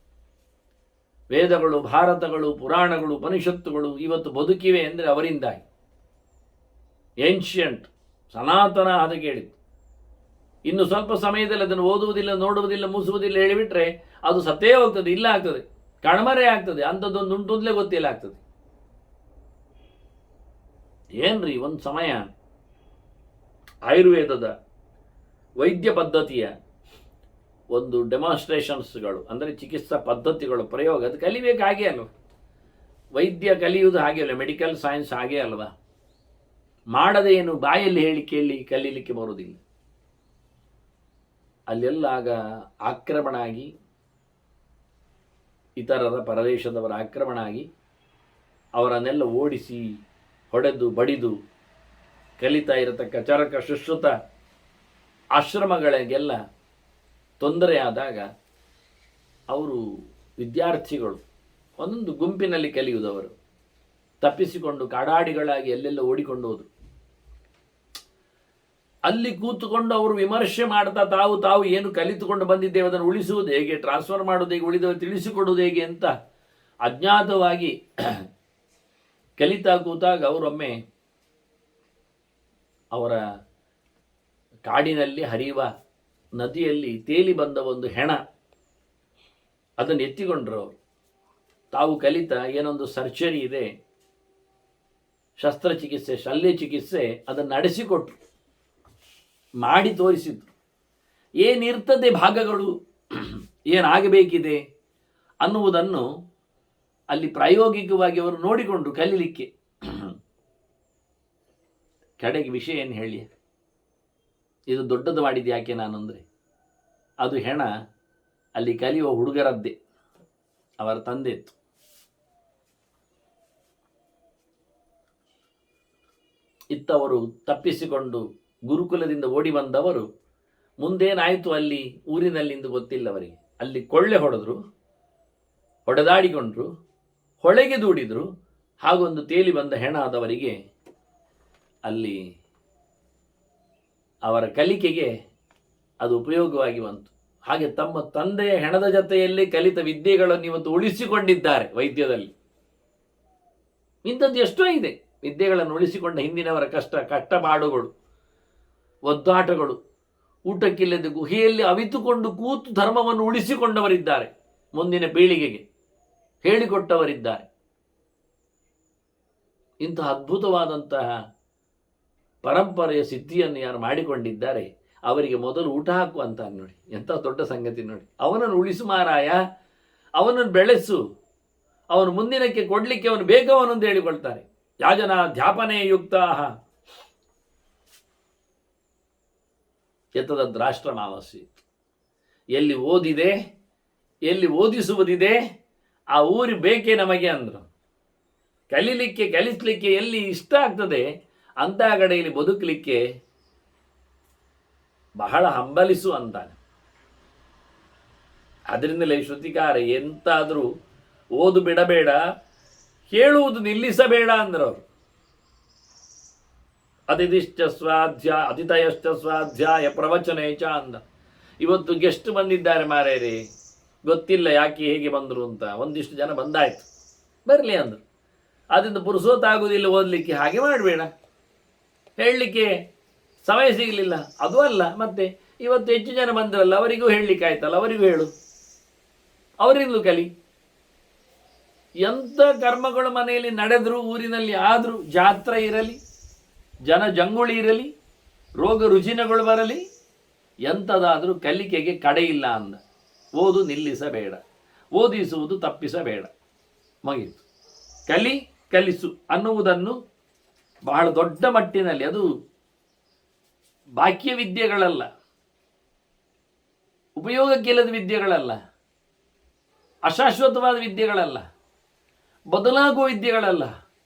ವೇದಗಳು, ಭಾರತಗಳು, ಪುರಾಣಗಳು, ಉಪನಿಷತ್ತುಗಳು ಇವತ್ತು ಬದುಕಿವೆ ಅಂದರೆ ಅವರಿಂದಾಗಿ. ಏನ್ಷಿಯಂಟ್, ಸನಾತನ ಅದು ಕೇಳಿತ್ತು. ಇನ್ನು ಸ್ವಲ್ಪ ಸಮಯದಲ್ಲಿ ಅದನ್ನು ಓದುವುದಿಲ್ಲ, ನೋಡುವುದಿಲ್ಲ, ಮೂಸುವುದಿಲ್ಲ ಹೇಳಿಬಿಟ್ರೆ ಅದು ಸತ್ತೇ ಹೋಗ್ತದೆ, ಇಲ್ಲ ಆಗ್ತದೆ, ಕಣ್ಮರೆ ಆಗ್ತದೆ. ಅಂಥದ್ದೊಂದು ಉಂಟುಂದಲೇ ಗೊತ್ತಿಲ್ಲ ಆಗ್ತದೆ. ಏನ್ರಿ ಒಂದು ಸಮಯ ಆಯುರ್ವೇದದ ವೈದ್ಯ ಪದ್ಧತಿಯ ಒಂದು ಡೆಮಾನ್ಸ್ಟ್ರೇಷನ್ಸ್ಗಳು, ಅಂದರೆ ಚಿಕಿತ್ಸಾ ಪದ್ಧತಿಗಳು, ಪ್ರಯೋಗ, ಅದು ಕಲಿಬೇಕು ಹಾಗೆ ಅಲ್ವ. ವೈದ್ಯ ಕಲಿಯುವುದು ಹಾಗೆ ಅಲ್ವ, ಮೆಡಿಕಲ್ ಸೈನ್ಸ್ ಹಾಗೆ ಅಲ್ವಾ. ಮಾಡದೆ ಏನು ಬಾಯಲ್ಲಿ ಹೇಳಿ ಕೇಳಿ ಕಲೀಲಿಕ್ಕೆ ಬರುವುದಿಲ್ಲ. ಅಲ್ಲೆಲ್ಲ ಆಗ ಆಕ್ರಮಣ ಆಗಿ, ಇತರರ ಪರದೇಶದವರ ಆಕ್ರಮಣ ಆಗಿ ಅವರನ್ನೆಲ್ಲ ಓಡಿಸಿ ಹೊಡೆದು ಬಡಿದು ಕಲಿತಾ ಇರತಕ್ಕ ಚರಕ ಶುಶ್ರುತ ಆಶ್ರಮಗಳಿಗೆಲ್ಲ ತೊಂದರೆ ಆದಾಗ ಅವರು ವಿದ್ಯಾರ್ಥಿಗಳು ಒಂದೊಂದು ಗುಂಪಿನಲ್ಲಿ ಕಲಿಯುವುದವರು ತಪ್ಪಿಸಿಕೊಂಡು ಕಾಡಾಡಿಗಳಾಗಿ ಎಲ್ಲೆಲ್ಲ ಓಡಿಕೊಂಡು ಹೋದರು. ಅಲ್ಲಿ ಕೂತುಕೊಂಡು ಅವರು ವಿಮರ್ಶೆ ಮಾಡ್ತಾ ತಾವು ಏನು ಕಲಿತುಕೊಂಡು ಬಂದಿದ್ದೇವೆ ಅದನ್ನು ಉಳಿಸುವುದು ಹೇಗೆ, ಟ್ರಾನ್ಸ್ಫರ್ ಮಾಡುವುದು ಹೇಗೆ, ಉಳಿದವರು ತಿಳಿಸಿಕೊಡುವುದು ಹೇಗೆ ಅಂತ ಅಜ್ಞಾತವಾಗಿ ಕಲಿತಾ ಕೂತಾಗ ಅವರೊಮ್ಮೆ ಅವರ ಕಾಡಿನಲ್ಲಿ ಹರಿಯುವ ನದಿಯಲ್ಲಿ ತೇಲಿ ಬಂದ ಒಂದು ಹೆಣ, ಅದನ್ನು ಎತ್ತಿಕೊಂಡ್ರು ಅವರು. ತಾವು ಕಲಿತ ಏನೊಂದು ಸರ್ಜರಿ ಇದೆ, ಶಸ್ತ್ರಚಿಕಿತ್ಸೆ, ಶಲ್ಯ ಚಿಕಿತ್ಸೆ, ಅದನ್ನು ನಡೆಸಿಕೊಟ್ರು, ಮಾಡಿ ತೋರಿಸಿದ್ರು. ಏನಿರ್ತದೆ ಭಾಗಗಳು, ಏನಾಗಬೇಕಿದೆ ಅನ್ನುವುದನ್ನು ಅಲ್ಲಿ ಪ್ರಾಯೋಗಿಕವಾಗಿ ಅವರು ನೋಡಿಕೊಂಡು ಕಲೀಲಿಕ್ಕೆ. ಕಡೆಗೆ ವಿಷಯ ಏನು ಹೇಳಿ, ಇದು ದೊಡ್ಡದು ಮಾಡಿದ್ದು ಯಾಕೆ ನಾನು ಅಂದರೆ, ಅದು ಹೆಣ ಅಲ್ಲಿ ಕಲಿಯುವ ಹುಡುಗರದ್ದೇ, ಅವರ ತಂದೆತ್ತು. ಇತ್ತವರು ತಪ್ಪಿಸಿಕೊಂಡು ಗುರುಕುಲದಿಂದ ಓಡಿ ಬಂದವರು ಮುಂದೇನಾಯಿತು ಅಲ್ಲಿ ಊರಿನಲ್ಲಿಂದು ಗೊತ್ತಿಲ್ಲ ಅವರಿಗೆ. ಅಲ್ಲಿ ಕೊಳ್ಳೆ ಹೊಡೆದ್ರು, ಹೊಡೆದಾಡಿಕೊಂಡ್ರು, ಹೊಳೆಗೆ ದೂಡಿದ್ರು. ಹಾಗೊಂದು ತೇಲಿ ಬಂದ ಹೆಣ ಆದವರಿಗೆ ಅಲ್ಲಿ ಅವರ ಕಲಿಕೆಗೆ ಅದು ಉಪಯೋಗವಾಗಿ ಬಂತು. ಹಾಗೆ ತಮ್ಮ ತಂದೆಯ ಹೆಣದ ಜೊತೆಯಲ್ಲಿ ಕಲಿತ ವಿದ್ಯೆಗಳನ್ನು ಇವತ್ತು ಉಳಿಸಿಕೊಂಡಿದ್ದಾರೆ ವೈದ್ಯದಲ್ಲಿ. ಇಂಥದ್ದು ಎಷ್ಟೋ ಇದೆ ವಿದ್ಯೆಗಳನ್ನು ಉಳಿಸಿಕೊಂಡ ಹಿಂದಿನವರ ಕಷ್ಟಪಾಡುಗಳು, ಒದ್ದಾಟಗಳು. ಊಟಕ್ಕಿಲ್ಲದೆ ಗುಹೆಯಲ್ಲಿ ಅವಿತುಕೊಂಡು ಕೂತು ಧರ್ಮವನ್ನು ಉಳಿಸಿಕೊಂಡವರಿದ್ದಾರೆ, ಮುಂದಿನ ಪೀಳಿಗೆಗೆ ಹೇಳಿಕೊಟ್ಟವರಿದ್ದಾರೆ. ಇಂತಹ ಅದ್ಭುತವಾದಂತಹ ಪರಂಪರೆಯ ಸಿದ್ಧಿಯನ್ನು ಯಾರು ಮಾಡಿಕೊಂಡಿದ್ದಾರೆ ಅವರಿಗೆ ಮೊದಲು ಊಟ ಹಾಕುವಂತ ನೋಡಿ, ಎಂಥ ದೊಡ್ಡ ಸಂಗತಿ ನೋಡಿ. ಅವನನ್ನು ಉಳಿಸು ಮಾರಾಯ, ಅವನನ್ನು ಬೆಳೆಸು, ಅವನು ಮುಂದಿನಕ್ಕೆ ಕೊಡಲಿಕ್ಕೆ ಅವನು ಬೇಕವನೊಂದು ಹೇಳಿಕೊಳ್ತಾರೆ. ಯಾಜನ ಧ್ಯಾಪನೆ ಯುಕ್ತ ಎತ್ತದದ್ರಾಷ್ಟ್ರಮಾವಸ್ಸಿ. ಎಲ್ಲಿ ಓದಿದೆ, ಎಲ್ಲಿ ಓದಿಸುವುದಿದೆ ಆ ಊರು ಬೇಕೇ ನಮಗೆ ಅಂದರು. ಕಲಿಸಲಿಕ್ಕೆ ಎಲ್ಲಿ ಇಷ್ಟ ಆಗ್ತದೆ ಅಂಥ ಕಡೆಯಲ್ಲಿ ಬದುಕಲಿಕ್ಕೆ ಬಹಳ ಹಂಬಲಿಸು ಅಂತಾನೆ. ಅದರಿಂದಲೇ ಶ್ರುತಿಕಾರ ಎಂತಾದರೂ ಓದು ಬಿಡಬೇಡ, ಹೇಳುವುದು ನಿಲ್ಲಿಸಬೇಡ ಅಂದರು ಅವರು. ಅತಿಥಯಶ್ಚ ಸ್ವಾಧ್ಯಾಯ ಪ್ರವಚನೇಚ ಅಂದ. ಇವತ್ತು ಗೆಸ್ಟ್ ಬಂದಿದ್ದಾರೆ ಮಾರೇರಿ, ಗೊತ್ತಿಲ್ಲ ಯಾಕೆ ಹೇಗೆ ಬಂದರು ಅಂತ. ಒಂದಿಷ್ಟು ಜನ ಬಂದಾಯ್ತು, ಬರಲಿ ಅಂದರು. ಅದರಿಂದ ಪುರುಸೋತಾಗುವುದಿಲ್ಲ ಓದಲಿಕ್ಕೆ, ಹಾಗೆ ಮಾಡಬೇಡ. ಹೇಳಲಿಕ್ಕೆ ಸಮಯ ಸಿಗಲಿಲ್ಲ ಅದು ಅಲ್ಲ, ಮತ್ತೆ ಇವತ್ತು ಹೆಚ್ಚು ಜನ ಬಂದ್ರಲ್ಲ, ಅವರಿಗೂ ಹೇಳಲಿಕ್ಕೆ ಆಯ್ತಲ್ಲ, ಅವರಿಗೂ ಹೇಳು, ಅವರಿಂದಲೂ ಕಲಿ. ಎಂಥ ಕರ್ಮಗಳು ಮನೆಯಲ್ಲಿ ನಡೆದರೂ, ಊರಿನಲ್ಲಿ ಆದರೂ, ಜಾತ್ರೆ ಇರಲಿ, ಜನ ಜಂಗುಳಿ ಇರಲಿ, ರೋಗ ರುಜಿನಗಳು ಬರಲಿ, ಎಂಥದಾದರೂ ಕಲಿಕೆಗೆ ಕಡೆಯಿಲ್ಲ ಅಂದ. ಓದು ನಿಲ್ಲಿಸಬೇಡ, ಓದಿಸುವುದು ತಪ್ಪಿಸಬೇಡ. ಮುಗಿಯಿತು. ಕಲಿಸು ಅನ್ನುವುದನ್ನು ಬಹಳ ದೊಡ್ಡ ಮಟ್ಟಿನಲ್ಲಿ, ಅದು ಬಾಕ್ಯ ವಿದ್ಯೆಗಳಲ್ಲ, ಉಪಯೋಗಕ್ಕಿಲ್ಲದ ವಿದ್ಯೆಗಳಲ್ಲ, ಅಶಾಶ್ವತವಾದ ವಿದ್ಯೆಗಳಲ್ಲ, ಬದಲಾಗುವ ವಿದ್ಯೆಗಳಲ್ಲ,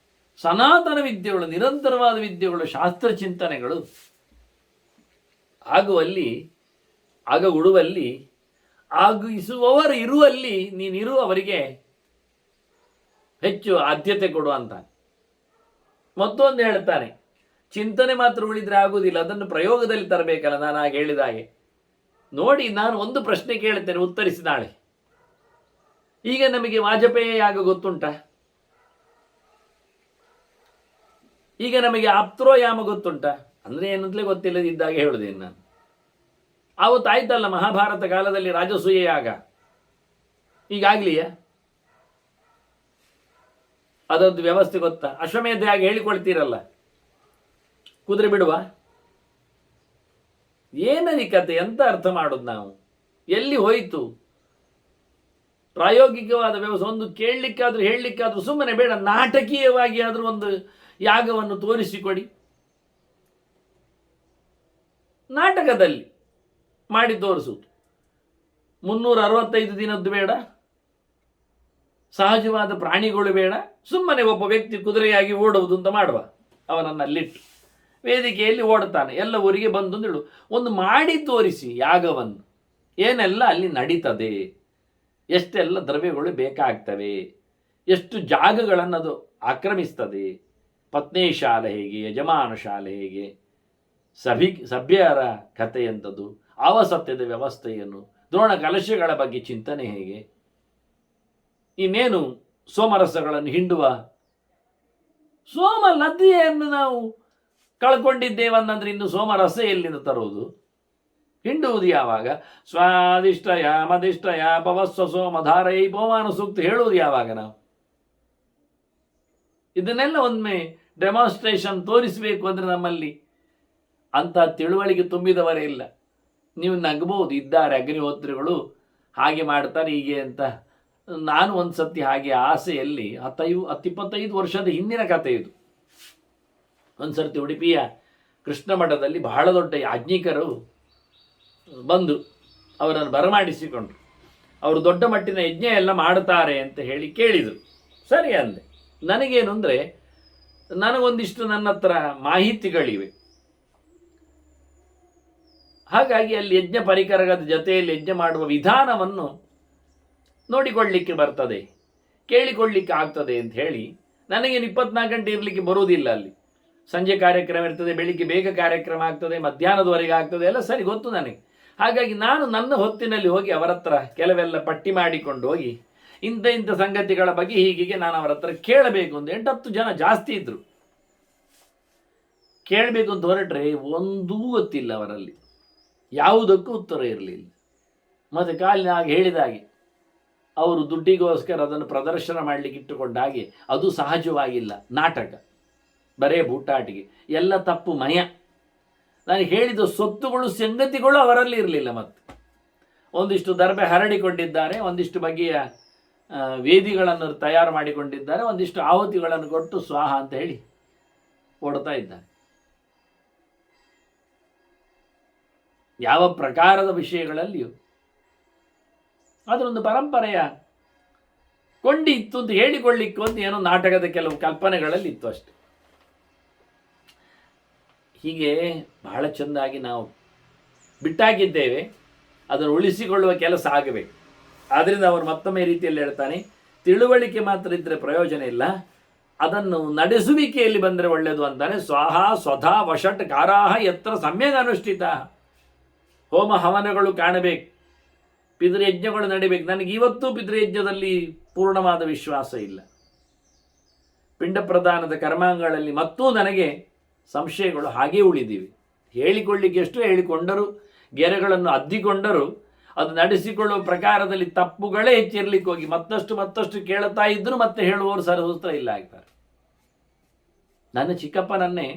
ಸನಾತನ ವಿದ್ಯೆಗಳು, ನಿರಂತರವಾದ ವಿದ್ಯೆಗಳು, ಶಾಸ್ತ್ರ ಚಿಂತನೆಗಳು ಆಗುವಲ್ಲಿ, ಉಡುವಲ್ಲಿ, ಆಗಿಸುವವರು ಇರುವಲ್ಲಿ ನೀನಿರು, ಅವರಿಗೆ ಹೆಚ್ಚು ಆದ್ಯತೆ ಕೊಡು ಅಂತ. ಮತ್ತೊಂದು ಹೇಳ್ತಾನೆ, ಚಿಂತನೆ ಮಾತ್ರ ಉಳಿದ್ರೆ ಆಗುವುದಿಲ್ಲ, ಅದನ್ನು ಪ್ರಯೋಗದಲ್ಲಿ ತರಬೇಕಲ್ಲ. ನಾನು ಹಾಗೆ ಹೇಳಿದ ಹಾಗೆ ನೋಡಿ, ನಾನು ಒಂದು ಪ್ರಶ್ನೆ ಕೇಳುತ್ತೇನೆ, ಉತ್ತರಿಸಿ ನಾಳೆ. ಈಗ ನಮಗೆ ವಾಜಪೇಯಿ ಯಾಗ ಗೊತ್ತುಂಟ? ಈಗ ನಮಗೆ ಆಪ್ತ್ರೋಯಾಮ ಗೊತ್ತುಂಟ? ಅಂದರೆ ಏನಂತಲೇ ಗೊತ್ತಿಲ್ಲದಿದ್ದಾಗ ಹೇಳುದೇನು ನಾನು. ಆವತ್ತು ಆಯ್ತಲ್ಲ ಮಹಾಭಾರತ ಕಾಲದಲ್ಲಿ ರಾಜಸೂಯ ಯಾಗ, ಈಗಾಗ್ಲಿಯ ಅದರದ್ದು ವ್ಯವಸ್ಥೆ ಗೊತ್ತಾ? ಅಶ್ವಮೇಧ ಯಾಗ ಹೇಳಿಕೊಳ್ತೀರಲ್ಲ, ಕುದುರೆ ಬಿಡುವ ಏನದಿ ಕತೆ? ಎಂತ ಅರ್ಥ ಮಾಡೋದು ನಾವು? ಎಲ್ಲಿ ಹೋಯಿತು ಪ್ರಾಯೋಗಿಕವಾದ ವ್ಯವಸ್ಥೆ? ಒಂದು ಕೇಳಲಿಕ್ಕಾದ್ರೂ ಹೇಳಲಿಕ್ಕಾದ್ರೂ ಸುಮ್ಮನೆ ಬೇಡ, ನಾಟಕೀಯವಾಗಿ ಆದರೂ ಒಂದು ಯಾಗವನ್ನು ತೋರಿಸಿಕೊಡಿ. ನಾಟಕದಲ್ಲಿ ಮಾಡಿ ತೋರಿಸುವುದು. 365 ದಿನದ್ದು ಬೇಡ, ಸಹಜವಾದ ಪ್ರಾಣಿಗಳು ಬೇಡ, ಸುಮ್ಮನೆ ಒಬ್ಬ ವ್ಯಕ್ತಿ ಕುದುರೆಯಾಗಿ ಓಡುವುದು ಅಂತ ಮಾಡುವ. ಅವನನ್ನು ಅಲ್ಲಿಟ್ಟು ವೇದಿಕೆಯಲ್ಲಿ ಓಡ್ತಾನೆ, ಎಲ್ಲ ಊರಿಗೆ ಬಂದು ಹೇಳು. ಒಂದು ಮಾಡಿ ತೋರಿಸಿ ಯಾಗವನ್ನು, ಏನೆಲ್ಲ ಅಲ್ಲಿ ನಡೀತದೆ, ಎಷ್ಟೆಲ್ಲ ದ್ರವ್ಯಗಳು ಬೇಕಾಗ್ತವೆ, ಎಷ್ಟು ಜಾಗಗಳನ್ನು ಅದು ಆಕ್ರಮಿಸ್ತದೆ, ಪತ್ನಿ ಶಾಲೆ ಹೇಗೆ, ಯಜಮಾನ ಶಾಲೆ ಹೇಗೆ, ಸಭ್ಯರ ಕಥೆ ಎಂಥದ್ದು, ಆವಸತ್ಯದ ವ್ಯವಸ್ಥೆಯನ್ನು, ದ್ರೋಣ ಕಲಶಗಳ ಬಗ್ಗೆ ಚಿಂತನೆ ಹೇಗೆ, ಇನ್ನೇನು ಸೋಮರಸಗಳನ್ನು ಹಿಂಡುವ, ಸೋಮ ನದಿಯನ್ನು ನಾವು ಕಳ್ಕೊಂಡಿದ್ದೇವನ್ನಂದ್ರೆ ಇನ್ನು ಸೋಮರಸ ಎಲ್ಲಿಂದ ತರುವುದು? ಹಿಂಡುವುದು ಯಾವಾಗ? ಸ್ವಾದಿಷ್ಟಯ ಮದಿಷ್ಟಯ ಪವಸ್ವ ಸೋಮಧಾರೈ ಪವಮಾನ ಸೂಕ್ತ ಹೇಳುವುದು ಯಾವಾಗ ನಾವು? ಇದನ್ನೆಲ್ಲ ಒಮ್ಮೆ ಡೆಮಾನ್ಸ್ಟ್ರೇಷನ್ ತೋರಿಸಬೇಕು ಅಂದರೆ ನಮ್ಮಲ್ಲಿ ಅಂಥ ತಿಳುವಳಿಕೆ ತುಂಬಿದವರೇ ಇಲ್ಲ. ನೀವು ನಗಬಹುದು, ಇದ್ದಾರೆ ಅಗ್ನಿಹೋತ್ರಿಗಳು ಹಾಗೆ ಮಾಡ್ತಾರೆ ಹೀಗೆ ಅಂತ. ನಾನು ಒಂದು ಸತಿ ಹಾಗೆ ಆಸೆಯಲ್ಲಿ 25 ವರ್ಷದ ಹಿಂದಿನ ಕಥೆ ಇದು. ಒಂದು ಸರ್ತಿ ಉಡುಪಿಯ ಕೃಷ್ಣ ಮಠದಲ್ಲಿ ಬಹಳ ದೊಡ್ಡ ಯಾಜ್ಞಿಕರು ಬಂದು ಅವರನ್ನು ಬರಮಾಡಿಸಿಕೊಂಡ್ರು. ಅವರು ದೊಡ್ಡ ಮಟ್ಟಿನ ಯಜ್ಞ ಎಲ್ಲ ಮಾಡುತ್ತಾರೆ ಅಂತ ಹೇಳಿ ಕೇಳಿದರು. ಸರಿ ಅಂದೆ. ನನಗೇನು ಅಂದರೆ, ನನಗೊಂದಿಷ್ಟು ನನ್ನ ಹತ್ರ ಮಾಹಿತಿಗಳಿವೆ. ಹಾಗಾಗಿ ಅಲ್ಲಿ ಯಜ್ಞ ಪರಿಕರದ ಜೊತೆಯಲ್ಲಿ ಯಜ್ಞ ಮಾಡುವ ವಿಧಾನವನ್ನು ನೋಡಿಕೊಳ್ಳಲಿಕ್ಕೆ ಬರ್ತದೆ, ಕೇಳಿಕೊಳ್ಳಲಿಕ್ಕೆ ಆಗ್ತದೆ ಅಂತ ಹೇಳಿ, ನನಗೇನು 24 ಗಂಟೆ ಇರಲಿಕ್ಕೆ ಬರುವುದಿಲ್ಲ. ಅಲ್ಲಿ ಸಂಜೆ ಕಾರ್ಯಕ್ರಮ ಇರ್ತದೆ, ಬೆಳಿಗ್ಗೆ ಬೇಗ ಕಾರ್ಯಕ್ರಮ ಆಗ್ತದೆ, ಮಧ್ಯಾಹ್ನದವರೆಗೆ ಆಗ್ತದೆ, ಎಲ್ಲ ಸರಿ ಗೊತ್ತು ನನಗೆ. ಹಾಗಾಗಿ ನಾನು ನನ್ನ ಹೊತ್ತಿನಲ್ಲಿ ಹೋಗಿ ಅವರ ಹತ್ರ ಕೆಲವೆಲ್ಲ ಪಟ್ಟಿ ಮಾಡಿಕೊಂಡು ಹೋಗಿ, ಇಂಥ ಸಂಗತಿಗಳ ಬಗ್ಗೆ ಹೀಗೆ ನಾನು ಅವರ ಹತ್ರ ಕೇಳಬೇಕು ಅಂತ 8-10 ಜನ ಜಾಸ್ತಿ ಇದ್ರು. ಕೇಳಬೇಕು ಅಂತ ಹೊರಟ್ರೆ ಒಂದೂ ಗೊತ್ತಿಲ್ಲ ಅವರಲ್ಲಿ, ಯಾವುದಕ್ಕೂ ಉತ್ತರ ಇರಲಿಲ್ಲ. ಮತ್ತು ಕಾಲಿನಾಗ ಹೇಳಿದ ಹಾಗೆ ಅವರು ದುಡ್ಡಿಗೋಸ್ಕರ ಅದನ್ನು ಪ್ರದರ್ಶನ ಮಾಡಲಿಕ್ಕೆ ಇಟ್ಟುಕೊಂಡ ಹಾಗೆ, ಅದು ಸಹಜವಾಗಿಲ್ಲ, ನಾಟಕ, ಬರೇ ಬೂಟಾಟಿಗೆ, ಎಲ್ಲ ತಪ್ಪು ಮಯ. ನಾನು ಹೇಳಿದ ಸೊತ್ತುಗಳು ಸಂಗತಿಗಳು ಅವರಲ್ಲಿ ಇರಲಿಲ್ಲ. ಮತ್ತು ಒಂದಿಷ್ಟು ದರ್ಬೆ ಹರಡಿಕೊಂಡಿದ್ದಾರೆ, ಒಂದಿಷ್ಟು ಬಗೆಯ ವೇದಿಗಳನ್ನು ತಯಾರು ಮಾಡಿಕೊಂಡಿದ್ದಾರೆ, ಒಂದಿಷ್ಟು ಆಹುತಿಗಳನ್ನು ಕೊಟ್ಟು ಸ್ವಾಹ ಅಂತ ಹೇಳಿ ಕೊಡ್ತಾ ಇದ್ದಾರೆ. ಯಾವ ಪ್ರಕಾರದ ವಿಷಯಗಳಲ್ಲಿಯೂ ಅದರೊಂದು ಪರಂಪರೆಯ ಕೊಂಡಿ ಇತ್ತು ಅಂತ ಹೇಳಿಕೊಳ್ಳಿಕ್ಕೆ ಒಂದು ಏನೋ ನಾಟಕದ ಕೆಲವು ಕಲ್ಪನೆಗಳಲ್ಲಿ ಇತ್ತು ಅಷ್ಟೆ. ಹೀಗೆ ಬಹಳ ಚೆಂದಾಗಿ ನಾವು ಬಿಟ್ಟಾಗಿದ್ದೇವೆ, ಅದನ್ನು ಉಳಿಸಿಕೊಳ್ಳುವ ಕೆಲಸ ಆಗಬೇಕು. ಆದ್ದರಿಂದ ಅವರು ಮತ್ತೊಮ್ಮೆ ರೀತಿಯಲ್ಲಿ ಹೇಳ್ತಾನೆ, ತಿಳುವಳಿಕೆ ಮಾತ್ರ ಇದ್ದರೆ ಪ್ರಯೋಜನ ಇಲ್ಲ, ಅದನ್ನು ನಡೆಸುವಿಕೆಯಲ್ಲಿ ಬಂದರೆ ಒಳ್ಳೆಯದು ಅಂತಾನೆ. ಸ್ವಾಹ ಸ್ವಧಾ ವಷಟ್ ಕಾರಾಹ ಯತ್ರ ಸಮ್ಯಕ್ ಅನುಷ್ಠಿತ. ಹೋಮ ಹವನಗಳು ಕಾಣಬೇಕು, ಪಿತೃಯಜ್ಞಗಳು ನಡಿಬೇಕು. ನನಗೆ ಇವತ್ತೂ ಪಿತೃಯಜ್ಞದಲ್ಲಿ ಪೂರ್ಣವಾದ ವಿಶ್ವಾಸ ಇಲ್ಲ. ಪಿಂಡ ಪ್ರದಾನದ ಕರ್ಮಾಂಗಗಳಲ್ಲಿ ಮತ್ತೂ ನನಗೆ ಸಂಶಯಗಳು ಹಾಗೇ ಉಳಿದಿವೆ. ಹೇಳಿಕೊಳ್ಳಿಕ್ಕೆ ಎಷ್ಟು ಹೇಳಿಕೊಂಡರೂ, ಗೆರೆಗಳನ್ನು ಅದ್ದಿಕೊಂಡರೂ ಅದು ನಡೆಸಿಕೊಳ್ಳುವ ಪ್ರಕಾರದಲ್ಲಿ ತಪ್ಪುಗಳೇ ಹೆಚ್ಚಿರ್ಲಿಕ್ಕೆ ಹೋಗಿ ಮತ್ತಷ್ಟು ಕೇಳುತ್ತಾ ಇದ್ದರೂ ಮತ್ತೆ ಹೇಳುವವರು ಸರಸೂತ್ರ ಇಲ್ಲ ಆಗ್ತಾರೆ. ನನ್ನ ಚಿಕ್ಕಪ್ಪನನ್ನೇ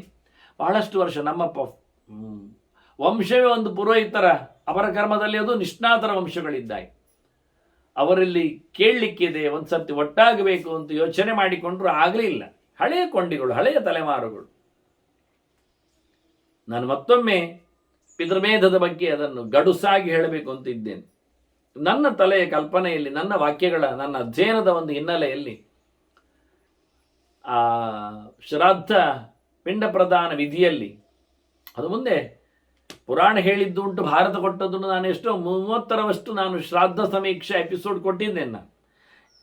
ಬಹಳಷ್ಟು ವರ್ಷ ನಮ್ಮಪ್ಪ ವಂಶವೇ ಒಂದು ಪುರೋಹಿತರ, ಅವರ ಕರ್ಮದಲ್ಲಿ ಅದು ನಿಷ್ಣಾತರ ವಂಶಗಳಿದ್ದಾವೆ. ಅವರಲ್ಲಿ ಕೇಳಲಿಕ್ಕಿದೆ, ಒಂದು ಸರ್ತಿ ಒಟ್ಟಾಗಬೇಕು ಅಂತ ಯೋಚನೆ ಮಾಡಿಕೊಂಡ್ರು ಆಗಲಿಲ್ಲ. ಹಳೆಯ ಕೊಂಡಿಗಳು, ಹಳೆಯ ತಲೆಮಾರುಗಳು. ನಾನು ಮತ್ತೊಮ್ಮೆ ಪಿತೃಮೇಧದ ಬಗ್ಗೆ ಅದನ್ನು ಗಡುಸಾಗಿ ಹೇಳಬೇಕು ಅಂತ ಇದ್ದೇನೆ. ನನ್ನ ತಲೆಯ ಕಲ್ಪನೆಯಲ್ಲಿ, ನನ್ನ ವಾಕ್ಯಗಳ, ನನ್ನ ಅಧ್ಯಯನದ ಒಂದು ಹಿನ್ನೆಲೆಯಲ್ಲಿ ಆ ಶ್ರಾದ್ದ ಪಿಂಡ ಪ್ರದಾನ ವಿಧಿಯಲ್ಲಿ ಅದು ಮುಂದೆ ಪುರಾಣ ಹೇಳಿದ್ದು ಉಂಟು, ಭಾರತ ಕೊಟ್ಟದ್ದು. ನಾನು ಎಷ್ಟೋ 30ರಷ್ಟು ನಾನು ಶ್ರಾದ್ದ ಸಮೀಕ್ಷೆ ಎಪಿಸೋಡ್ ಕೊಟ್ಟಿದ್ದೇನೆ. ನಾನು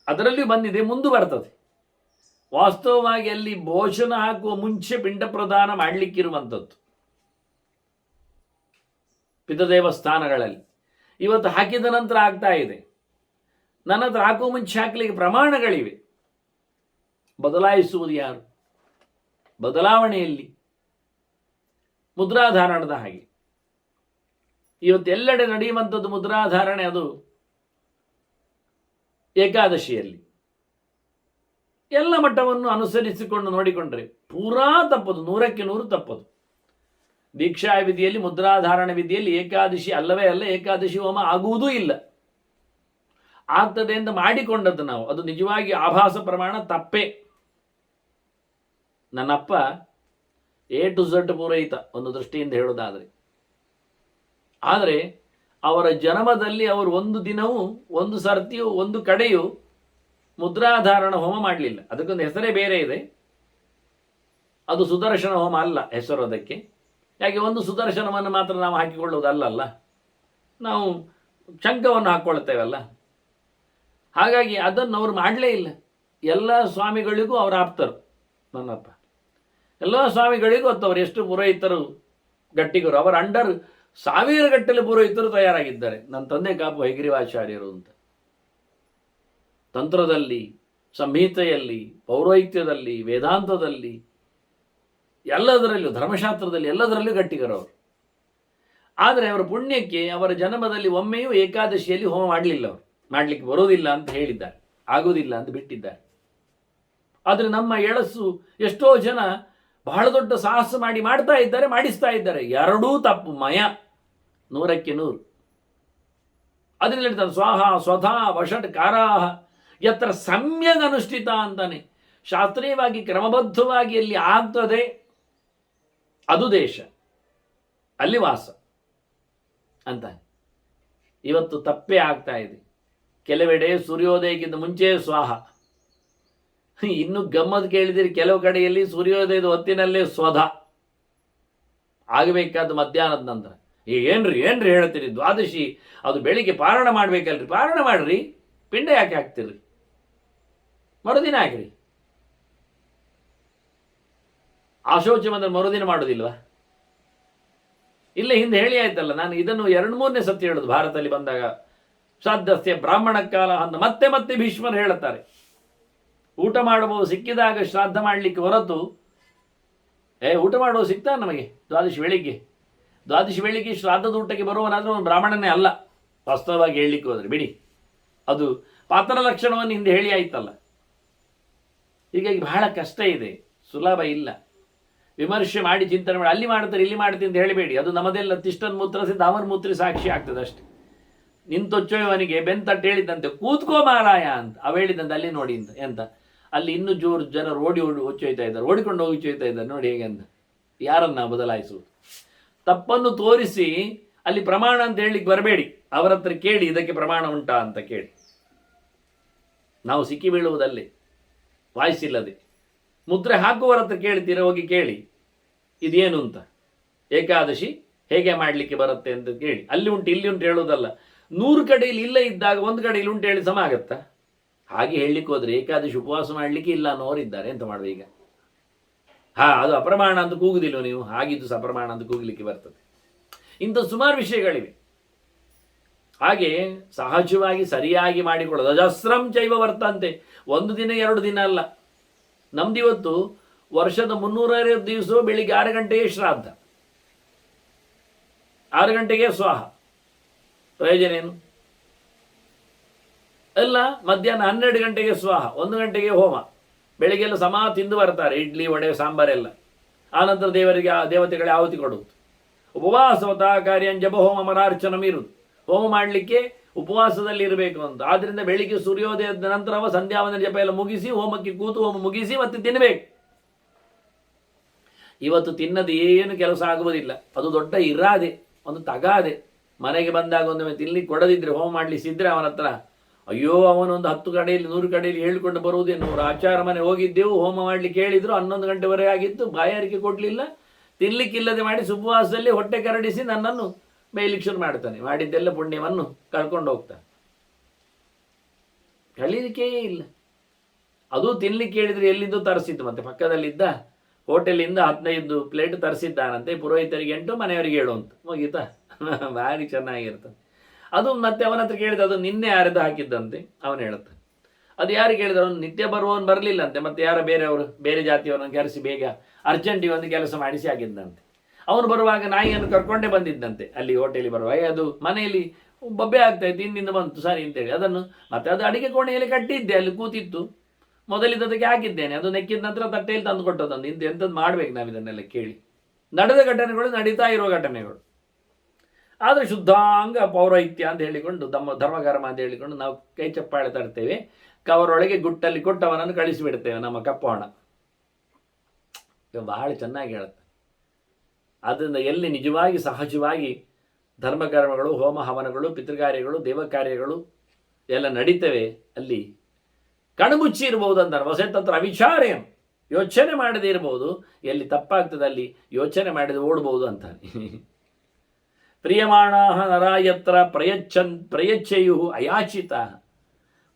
ಅದರಲ್ಲಿ ಬಂದಿದೆ, ಮುಂದೆ ಬರ್ತದೆ. ವಾಸ್ತವವಾಗಿ ಅಲ್ಲಿ ಭೋಜನ ಹಾಕುವ ಮುಂಚೆ ಪಿಂಡ ಪ್ರದಾನ ಮಾಡಲಿಕ್ಕಿರುವಂಥದ್ದು ಪಿತೃದೇವಸ್ಥಾನಗಳಲ್ಲಿ. ಇವತ್ತು ಹಾಕಿದ ನಂತರ ಆಗ್ತಾ ಇದೆ. ನನ್ನ ಹತ್ರ ಹಾಕುವ ಮುಂಚೆ ಹಾಕಲಿಕ್ಕೆ ಪ್ರಮಾಣಗಳಿವೆ. ಬದಲಾಯಿಸುವುದು ಯಾರು? ಬದಲಾವಣೆಯಲ್ಲಿ ಮುದ್ರಾಧಾರಣದ ಹಾಗೆ ಇವತ್ತೆಲ್ಲೆಡೆ ನಡೆಯುವಂಥದ್ದು ಮುದ್ರಾಧಾರಣೆ. ಅದು ಏಕಾದಶಿಯಲ್ಲಿ ಎಲ್ಲ ಮಟ್ಟವನ್ನು ಅನುಸರಿಸಿಕೊಂಡು ನೋಡಿಕೊಂಡ್ರೆ ಪೂರಾ ತಪ್ಪದು, 100% ತಪ್ಪದು. ದೀಕ್ಷಾ ವಿಧಿಯಲ್ಲಿ, ಮುದ್ರಾಧಾರಣ ವಿಧಿಯಲ್ಲಿ ಏಕಾದಶಿ ಅಲ್ಲವೇ ಅಲ್ಲ, ಏಕಾದಶಿ ಹೋಮ ಆಗುವುದೂ ಇಲ್ಲ. ಆಗ್ತದೆ ಎಂದು ಮಾಡಿಕೊಂಡದ್ದು ನಾವು, ಅದು ನಿಜವಾಗಿ ಆಭಾಸ ಪ್ರಮಾಣ ತಪ್ಪೇ. ನನ್ನಪ್ಪ A to Z ಪೂರೈತ ಒಂದು ದೃಷ್ಟಿಯಿಂದ ಹೇಳೋದಾದರೆ. ಆದರೆ ಅವರ ಜನ್ಮದಲ್ಲಿ ಅವರು ಒಂದು ದಿನವೂ, ಒಂದು ಸರ್ತಿಯೂ, ಒಂದು ಕಡೆಯೂ ಮುದ್ರಾಧಾರಣ ಹೋಮ ಮಾಡಲಿಲ್ಲ. ಅದಕ್ಕೊಂದು ಹೆಸರೇ ಬೇರೆ ಇದೆ. ಅದು ಸುದರ್ಶನ ಹೋಮ ಅಲ್ಲ ಹೆಸರು ಅದಕ್ಕೆ. ಯಾಕೆ, ಒಂದು ಸುದರ್ಶನವನ್ನು ಮಾತ್ರ ನಾವು ಹಾಕಿಕೊಳ್ಳುವುದಲ್ಲ, ನಾವು ಶಂಖವನ್ನು ಹಾಕ್ಕೊಳ್ತೇವಲ್ಲ. ಹಾಗಾಗಿ ಅದನ್ನು ಅವರು ಮಾಡಲೇ ಇಲ್ಲ. ಎಲ್ಲ ಸ್ವಾಮಿಗಳಿಗೂ ಅವರ ಆಪ್ತರು ನನ್ನಪ್ಪ. ಎಲ್ಲ ಸ್ವಾಮಿಗಳಿಗೂ ಅವರು ಎಷ್ಟು ಪುರೋಹಿತರು ಗಟ್ಟಿಗರು, ಅವರ ಅಂಡರ್ 1000 ಗಟ್ಟಲೆ ಪುರೋಹಿತರು ತಯಾರಾಗಿದ್ದಾರೆ. ನನ್ನ ತಂದೆ ಕಾಪು ಹೈಗ್ರೀವಾಚಾರ್ಯರು ಅಂತ. ತಂತ್ರದಲ್ಲಿ, ಸಂಹಿತೆಯಲ್ಲಿ, ಪೌರೋಹಿತ್ಯದಲ್ಲಿ, ವೇದಾಂತದಲ್ಲಿ, ಎಲ್ಲದರಲ್ಲೂ, ಧರ್ಮಶಾಸ್ತ್ರದಲ್ಲಿ ಎಲ್ಲದರಲ್ಲೂ ಗಟ್ಟಿಗರವರು. ಆದರೆ ಅವರ ಪುಣ್ಯಕ್ಕೆ ಅವರ ಜನ್ಮದಲ್ಲಿ ಒಮ್ಮೆಯೂ ಏಕಾದಶಿಯಲ್ಲಿ ಹೋಮ ಮಾಡಲಿಲ್ಲ. ಅವರು ಮಾಡಲಿಕ್ಕೆ ಬರೋದಿಲ್ಲ ಅಂತ ಹೇಳಿದ್ದಾರೆ, ಆಗೋದಿಲ್ಲ ಅಂತ ಬಿಟ್ಟಿದ್ದಾರೆ. ಆದರೆ ನಮ್ಮ ಎಳಸು ಎಷ್ಟೋ ಜನ ಬಹಳ ದೊಡ್ಡ ಸಾಹಸ ಮಾಡ್ತಾ ಇದ್ದಾರೆ, ಮಾಡಿಸ್ತಾ ಇದ್ದಾರೆ. ಎರಡೂ ತಪ್ಪು, ಮಯ 100ಕ್ಕೆ 100. ಅದರಿಂದ ಹೇಳ್ತಾನೆ, ಸ್ವಾಹ ಸ್ವಧಾ ವಷಟ್ ಕಾರಾಹ ಯತ್ರ ಸಮ್ಯಕ್ ಅನುಷ್ಠಿತ ಅಂತಾನೆ. ಶಾಸ್ತ್ರೀಯವಾಗಿ ಕ್ರಮಬದ್ಧವಾಗಿ ಎಲ್ಲಿ ಆಗ್ತದೆ ಅದು ದೇಶ, ಅಲ್ಲಿ ವಾಸ ಅಂತ. ಇವತ್ತು ತಪ್ಪೇ ಆಗ್ತಾ ಇದೆ. ಕೆಲವೆಡೆ ಸೂರ್ಯೋದಯಕ್ಕಿಂತ ಮುಂಚೆ ಸ್ವಾಹ. ಇನ್ನು ಗಮ್ಮತ್ ಕೇಳಿದಿರಿ, ಕೆಲವು ಕಡೆಯಲ್ಲಿ ಸೂರ್ಯೋದಯದ ಹೊತ್ತಿನಲ್ಲೇ ಸ್ವಧ ಆಗಬೇಕಾದ ಮಧ್ಯಾಹ್ನದ ನಂತರ. ಈಗ ಏನ್ರಿ ಹೇಳ್ತೀರಿ, ದ್ವಾದಶಿ ಅದು ಬೆಳಿಗ್ಗೆ ಪಾರಾಯಣ ಮಾಡ್ಬೇಕಲ್ರಿ. ಪಾರಾಯಣ ಮಾಡ್ರಿ, ಪಿಂಡ ಯಾಕೆ ಹಾಕ್ತಿರ್ರಿ? ಮರುದಿನ ಹಾಕ್ರಿ. ಆಶೋಚ ಬಂದ್ರೆ ಮರುದಿನ ಮಾಡೋದಿಲ್ವಾ? ಇಲ್ಲ, ಹಿಂದೆ ಹೇಳಿ ಆಯ್ತಲ್ಲ. ನಾನು ಇದನ್ನು 2-3ನೇ ಸತಿ ಹೇಳೋದು ಭಾರತದಲ್ಲಿ ಬಂದಾಗ. ಶ್ರಾದ್ದಸ್ಯ ಬ್ರಾಹ್ಮಣ ಕಾಲ ಅಂತ ಮತ್ತೆ ಮತ್ತೆ ಭೀಷ್ಮರು ಹೇಳುತ್ತಾರೆ. ಊಟ ಮಾಡಬಹುದು ಸಿಕ್ಕಿದಾಗ ಶ್ರಾದ್ದ ಮಾಡಲಿಕ್ಕೆ ಹೊರತು, ಊಟ ಮಾಡುವ ಸಿಗ್ತಾ ನಮಗೆ ದ್ವಾದಶಿ ಬೆಳಿಗ್ಗೆ ಶ್ರಾದ್ದದ ಊಟಕ್ಕೆ ಬರುವನಾದರೂ ಒಂದು ಬ್ರಾಹ್ಮಣನೇ ಅಲ್ಲ. ವಾಸ್ತವವಾಗಿ ಹೇಳಲಿಕ್ಕೆ ಹೋದರೆ ಬಿಡಿ, ಅದು ಪಾತ್ರ ಲಕ್ಷಣವನ್ನು ಹಿಂದೆ ಹೇಳಿ ಆಯ್ತಲ್ಲ. ಹೀಗಾಗಿ ಬಹಳ ಕಷ್ಟ ಇದೆ, ಸುಲಭ ಇಲ್ಲ. ವಿಮರ್ಶೆ ಮಾಡಿ ಚಿಂತನೆ ಮಾಡಿ, ಅಲ್ಲಿ ಮಾಡ್ತಾರೆ ಇಲ್ಲಿ ಮಾಡ್ತೀನಿ ಅಂತ ಹೇಳಬೇಡಿ. ಅದು ನಮ್ಮದೆಲ್ಲ ತಿಷ್ಟನ್ ಮೂತ್ರಸಿದ್ದ ಅವನ ಮೂತ್ರಿ ಸಾಕ್ಷಿ ಆಗ್ತದೆ ಅಷ್ಟೆ. ನಿಂತೊಚ್ಚೋಯವನಿಗೆ ಬೆಂತಟ್ಟು ಹೇಳಿದ್ದಂತೆ, ಕೂತ್ಕೋ ಮಾರಾಯ ಅಂತ ಅವ ಹೇಳಿದಂತೆ, ಅಲ್ಲಿ ನೋಡಿ ಅಂತ. ಎಂತ ಅಲ್ಲಿ ಇನ್ನೂ ಜೋರು ಜನರು ಓಡಿ ಹೊಚ್ಚೊಯ್ತಾ ಇದ್ದಾರೆ, ಓಡಿಕೊಂಡು ಹೋಗಿಚ್ಚೊಯ್ತಾ ಇದ್ದಾರೆ. ನೋಡಿ ಹೇಗೆ ಅಂತ. ಯಾರನ್ನ ಬದಲಾಯಿಸುವುದು? ತಪ್ಪನ್ನು ತೋರಿಸಿ ಅಲ್ಲಿ ಪ್ರಮಾಣ ಅಂತ ಹೇಳಲಿಕ್ಕೆ ಬರಬೇಡಿ. ಅವರ ಹತ್ರ ಕೇಳಿ ಇದಕ್ಕೆ ಪ್ರಮಾಣ ಉಂಟಾ ಅಂತ ಕೇಳಿ. ನಾವು ಸಿಕ್ಕಿ ಬೀಳುವುದಲ್ಲಿ ವಾಯ್ಸ್ ಇಲ್ಲದೆ ಮುದ್ರೆ ಹಾಕುವವರ ಹತ್ರ ಕೇಳ್ತೀರ, ಹೋಗಿ ಕೇಳಿ ಇದೇನು ಅಂತ, ಏಕಾದಶಿ ಹೇಗೆ ಮಾಡಲಿಕ್ಕೆ ಬರುತ್ತೆ ಅಂತ ಕೇಳಿ. ಅಲ್ಲಿ ಉಂಟು ಇಲ್ಲಿ ಉಂಟು ಹೇಳೋದಲ್ಲ. 100 ಕಡೆಯಲ್ಲಿ ಇಲ್ಲ ಇದ್ದಾಗ ಒಂದು ಕಡೆಯಲ್ಲಿ ಉಂಟು ಹೇಳಿ ಸಮ ಆಗತ್ತಾ? ಹಾಗೆ ಹೇಳಲಿಕ್ಕೆ ಹೋದ್ರೆ ಏಕಾದಶಿ ಉಪವಾಸ ಮಾಡಲಿಕ್ಕೆ ಇಲ್ಲ ಅನ್ನೋರಿದ್ದಾರೆ, ಎಂತ ಮಾಡುವ ಈಗ? ಅದು ಅಪ್ರಮಾಣ ಅಂತ ಕೂಗುದಿಲ್ಲ ನೀವು, ಹಾಗಿದ್ದು ಸಪ್ರಮಾಣ ಅಂತ ಕೂಗಲಿಕ್ಕೆ ಬರ್ತದೆ. ಇಂಥ ಸುಮಾರು ವಿಷಯಗಳಿವೆ. ಹಾಗೆ ಸಹಜವಾಗಿ ಸರಿಯಾಗಿ ಮಾಡಿಕೊಳ್ಳೋದು. ಅಜಸ್ರಂ ಚೈವ ವರ್ತಂತೆ, ಒಂದು ದಿನ 2 ದಿನ ಅಲ್ಲ. ನಮ್ದಿವತ್ತು ವರ್ಷದ 360 ದಿವಸ ಬೆಳಿಗ್ಗೆ 6 ಗಂಟೆಗೆ ಶ್ರಾದ್ದ, 6 ಗಂಟೆಗೆ ಸ್ವಾಹ. ಪ್ರಯೋಜನ ಏನು? ಎಲ್ಲ ಮಧ್ಯಾಹ್ನ 12 ಗಂಟೆಗೆ ಸ್ವಾಹ, 1 ಗಂಟೆಗೆ ಹೋಮ, ಬೆಳಿಗ್ಗೆಲ್ಲ ಸಮ ತಿಂದು ಬರ್ತಾರೆ, ಇಡ್ಲಿ ವಡೆ ಸಾಂಬಾರೆಲ್ಲ. ಆನಂತರ ದೇವತೆಗಳಿಗೆ ಆಹುತಿ ಕೊಡುವುದು. ಉಪವಾಸವತ ಕಾರ್ಯಂ ಜಪ ಹೋಮ ಮರಾರ್ಚನ ಮೀರುದು. ಹೋಮ ಮಾಡಲಿಕ್ಕೆ ಉಪವಾಸದಲ್ಲಿ ಇರಬೇಕು ಅಂತ. ಆದ್ದರಿಂದ ಬೆಳಿಗ್ಗೆ ಸೂರ್ಯೋದಯದ ನಂತರ ಸಂಧ್ಯಾವಂದನ ಜಪ ಎಲ್ಲ ಮುಗಿಸಿ ಹೋಮಕ್ಕೆ ಕೂತು ಹೋಮ ಮುಗಿಸಿ ಮತ್ತೆ ತಿನ್ನಬೇಕು. ಇವತ್ತು ತಿನ್ನದು ಏನು ಕೆಲಸ ಆಗುವುದಿಲ್ಲ. ಅದು ದೊಡ್ಡ ಇರಾದೆ, ಒಂದು ತಗಾದೆ. ಮನೆಗೆ ಬಂದಾಗ ಒಂದೊಮ್ಮೆ ತಿನ್ಲಿಕ್ಕೆ ಕೊಡದಿದ್ರೆ, ಹೋಮ ಮಾಡಲಿಸಿದ್ರೆ ಅವನ ಹತ್ರ ಅಯ್ಯೋ, ಅವನೊಂದು 10 ಕಡೆಯಲ್ಲಿ 100 ಕಡೆಯಲ್ಲಿ ಹೇಳಿಕೊಂಡು ಬರುವುದೇನು. ಆಚಾರ ಮನೆ ಹೋಗಿದ್ದೆವು, ಹೋಮ ಮಾಡಲಿಕ್ಕೆ ಹೇಳಿದ್ರು, 11 ಗಂಟೆವರೆಗೆ ಆಗಿತ್ತು, ಬಾಯಾರಿಕೆ ಕೊಡಲಿಲ್ಲ, ತಿನ್ಲಿಕ್ಕಿಲ್ಲದೆ ಮಾಡಿ ಸುಪವಾಸದಲ್ಲಿ ಹೊಟ್ಟೆ ಕರಡಿಸಿ ನನ್ನನ್ನು ಬೈಲಿಕ್ಕೆ ಶುರು ಮಾಡ್ತಾನೆ. ಮಾಡಿದ್ದೆಲ್ಲ ಪುಣ್ಯವನ್ನು ಕಳ್ಕೊಂಡು ಹೋಗ್ತಾನೆ, ಕಳೀಲಿಕ್ಕೇ ಇಲ್ಲ. ಅದು ತಿನ್ಲಿಕ್ಕೆ ಹೇಳಿದ್ರೆ ಎಲ್ಲಿಂದ ತರಿಸಿದ್ದು, ಮತ್ತೆ ಪಕ್ಕದಲ್ಲಿದ್ದ ಹೋಟೆಲಿಂದ 15 ಪ್ಲೇಟ್ ತರಿಸಿದ್ದಾನಂತೆ. ಪುರೋಹಿತರಿಗೆ 8, ಮನೆಯವರಿಗೆ 7 ಅಂತ ಮುಗೀತಾ. ಭಾರಿ ಚೆನ್ನಾಗಿರ್ತದೆ. ಅದು ಮತ್ತೆ ಅವನ ಹತ್ರ ಕೇಳಿದ, ಅದು ನಿನ್ನೆ ಯಾರದು ಹಾಕಿದ್ದಂತೆ. ಅವನು ಹೇಳ್ತಾನೆ, ಅದು ಯಾರು ಕೇಳಿದ್ರು, ಅವನು ನಿತ್ಯ ಬರುವವನು ಬರಲಿಲ್ಲಂತೆ, ಮತ್ತೆ ಯಾರ ಬೇರೆಯವರು ಬೇರೆ ಜಾತಿಯವರನ್ನು ಕರೆಸಿ ಬೇಗ ಅರ್ಜೆಂಟಿಗೆ ಒಂದು ಕೆಲಸ ಮಾಡಿಸಿ ಆಗಿದ್ದಂತೆ. ಅವನು ಬರುವಾಗ ನಾಯಿಯನ್ನು ಕರ್ಕೊಂಡೇ ಬಂದಿದ್ದಂತೆ. ಅಲ್ಲಿ ಹೋಟೆಲಿಗೆ ಬರುವಾಗ ಅದು ಮನೆಯಲ್ಲಿ ಬಬ್ಬೆ ಆಗ್ತಾ ಇತ್ತು, ಹಿಂದಿಂದ ಬಂತು ಸರಿ ಅಂತೇಳಿ ಅದನ್ನು ಮತ್ತೆ ಅದು ಅಡಿಗೆ ಕೋಣೆಯಲ್ಲಿ ಕಟ್ಟಿದ್ದೆ, ಅಲ್ಲಿ ಕೂತಿತ್ತು. ಮೊದಲಿದ್ದದಕ್ಕೆ ಹಾಕಿದ್ದೇನೆ, ಅದು ನೆಕ್ಕಿದ ನಂತರ ತಟ್ಟೆಯಲ್ಲಿ ತಂದು ಕೊಟ್ಟದಂದು. ಎಂಥದ್ದು ಮಾಡ್ಬೇಕು ನಾವು ಇದನ್ನೆಲ್ಲ ಕೇಳಿ. ನಡೆದ ಘಟನೆಗಳು, ನಡೀತಾ ಇರುವ ಘಟನೆಗಳು. ಆದರೆ ಶುದ್ಧಾಂಗ ಪೌರೋಹಿತ್ಯ ಅಂತ ಹೇಳಿಕೊಂಡು, ಧರ್ಮಕರ್ಮ ಅಂತ ಹೇಳಿಕೊಂಡು ನಾವು ಕೈ ಚಪ್ಪಾಳೆ ತರ್ತೇವೆ. ಕವರೊಳಗೆ ಗುಟ್ಟಲ್ಲಿ ಕೊಟ್ಟವನನ್ನು ಕಳಿಸಿಬಿಡ್ತೇವೆ ನಮ್ಮ ಕಪ್ಪೋಣ. ಬಹಳ ಚೆನ್ನಾಗಿ ಹೇಳುತ್ತೆ. ಆದ್ದರಿಂದ ಎಲ್ಲಿ ನಿಜವಾಗಿ ಸಹಜವಾಗಿ ಧರ್ಮಕರ್ಮಗಳು, ಹೋಮ ಹವನಗಳು, ಪಿತೃಕಾರ್ಯಗಳು, ದೇವಕಾರ್ಯಗಳು ಎಲ್ಲ ನಡೀತವೆ, ಅಲ್ಲಿ ಕಣ್ಮುಚ್ಚಿ ಇರ್ಬೋದು ಅಂತಾರೆ. ವಸಂತತ್ರ ಅವಿಚಾರ್ಯಂ, ಯೋಚನೆ ಮಾಡದೇ ಇರ್ಬೋದು. ಎಲ್ಲಿ ತಪ್ಪಾಗ್ತದೆ ಅಲ್ಲಿ ಯೋಚನೆ ಮಾಡದೆ ಓಡ್ಬೋದು ಅಂತಾನೆ. ಪ್ರಿಯಮಾಣ ನರಾಯತ್ರ ಪ್ರಯಚ್ಛೆಯು ಅಯಾಚಿತ.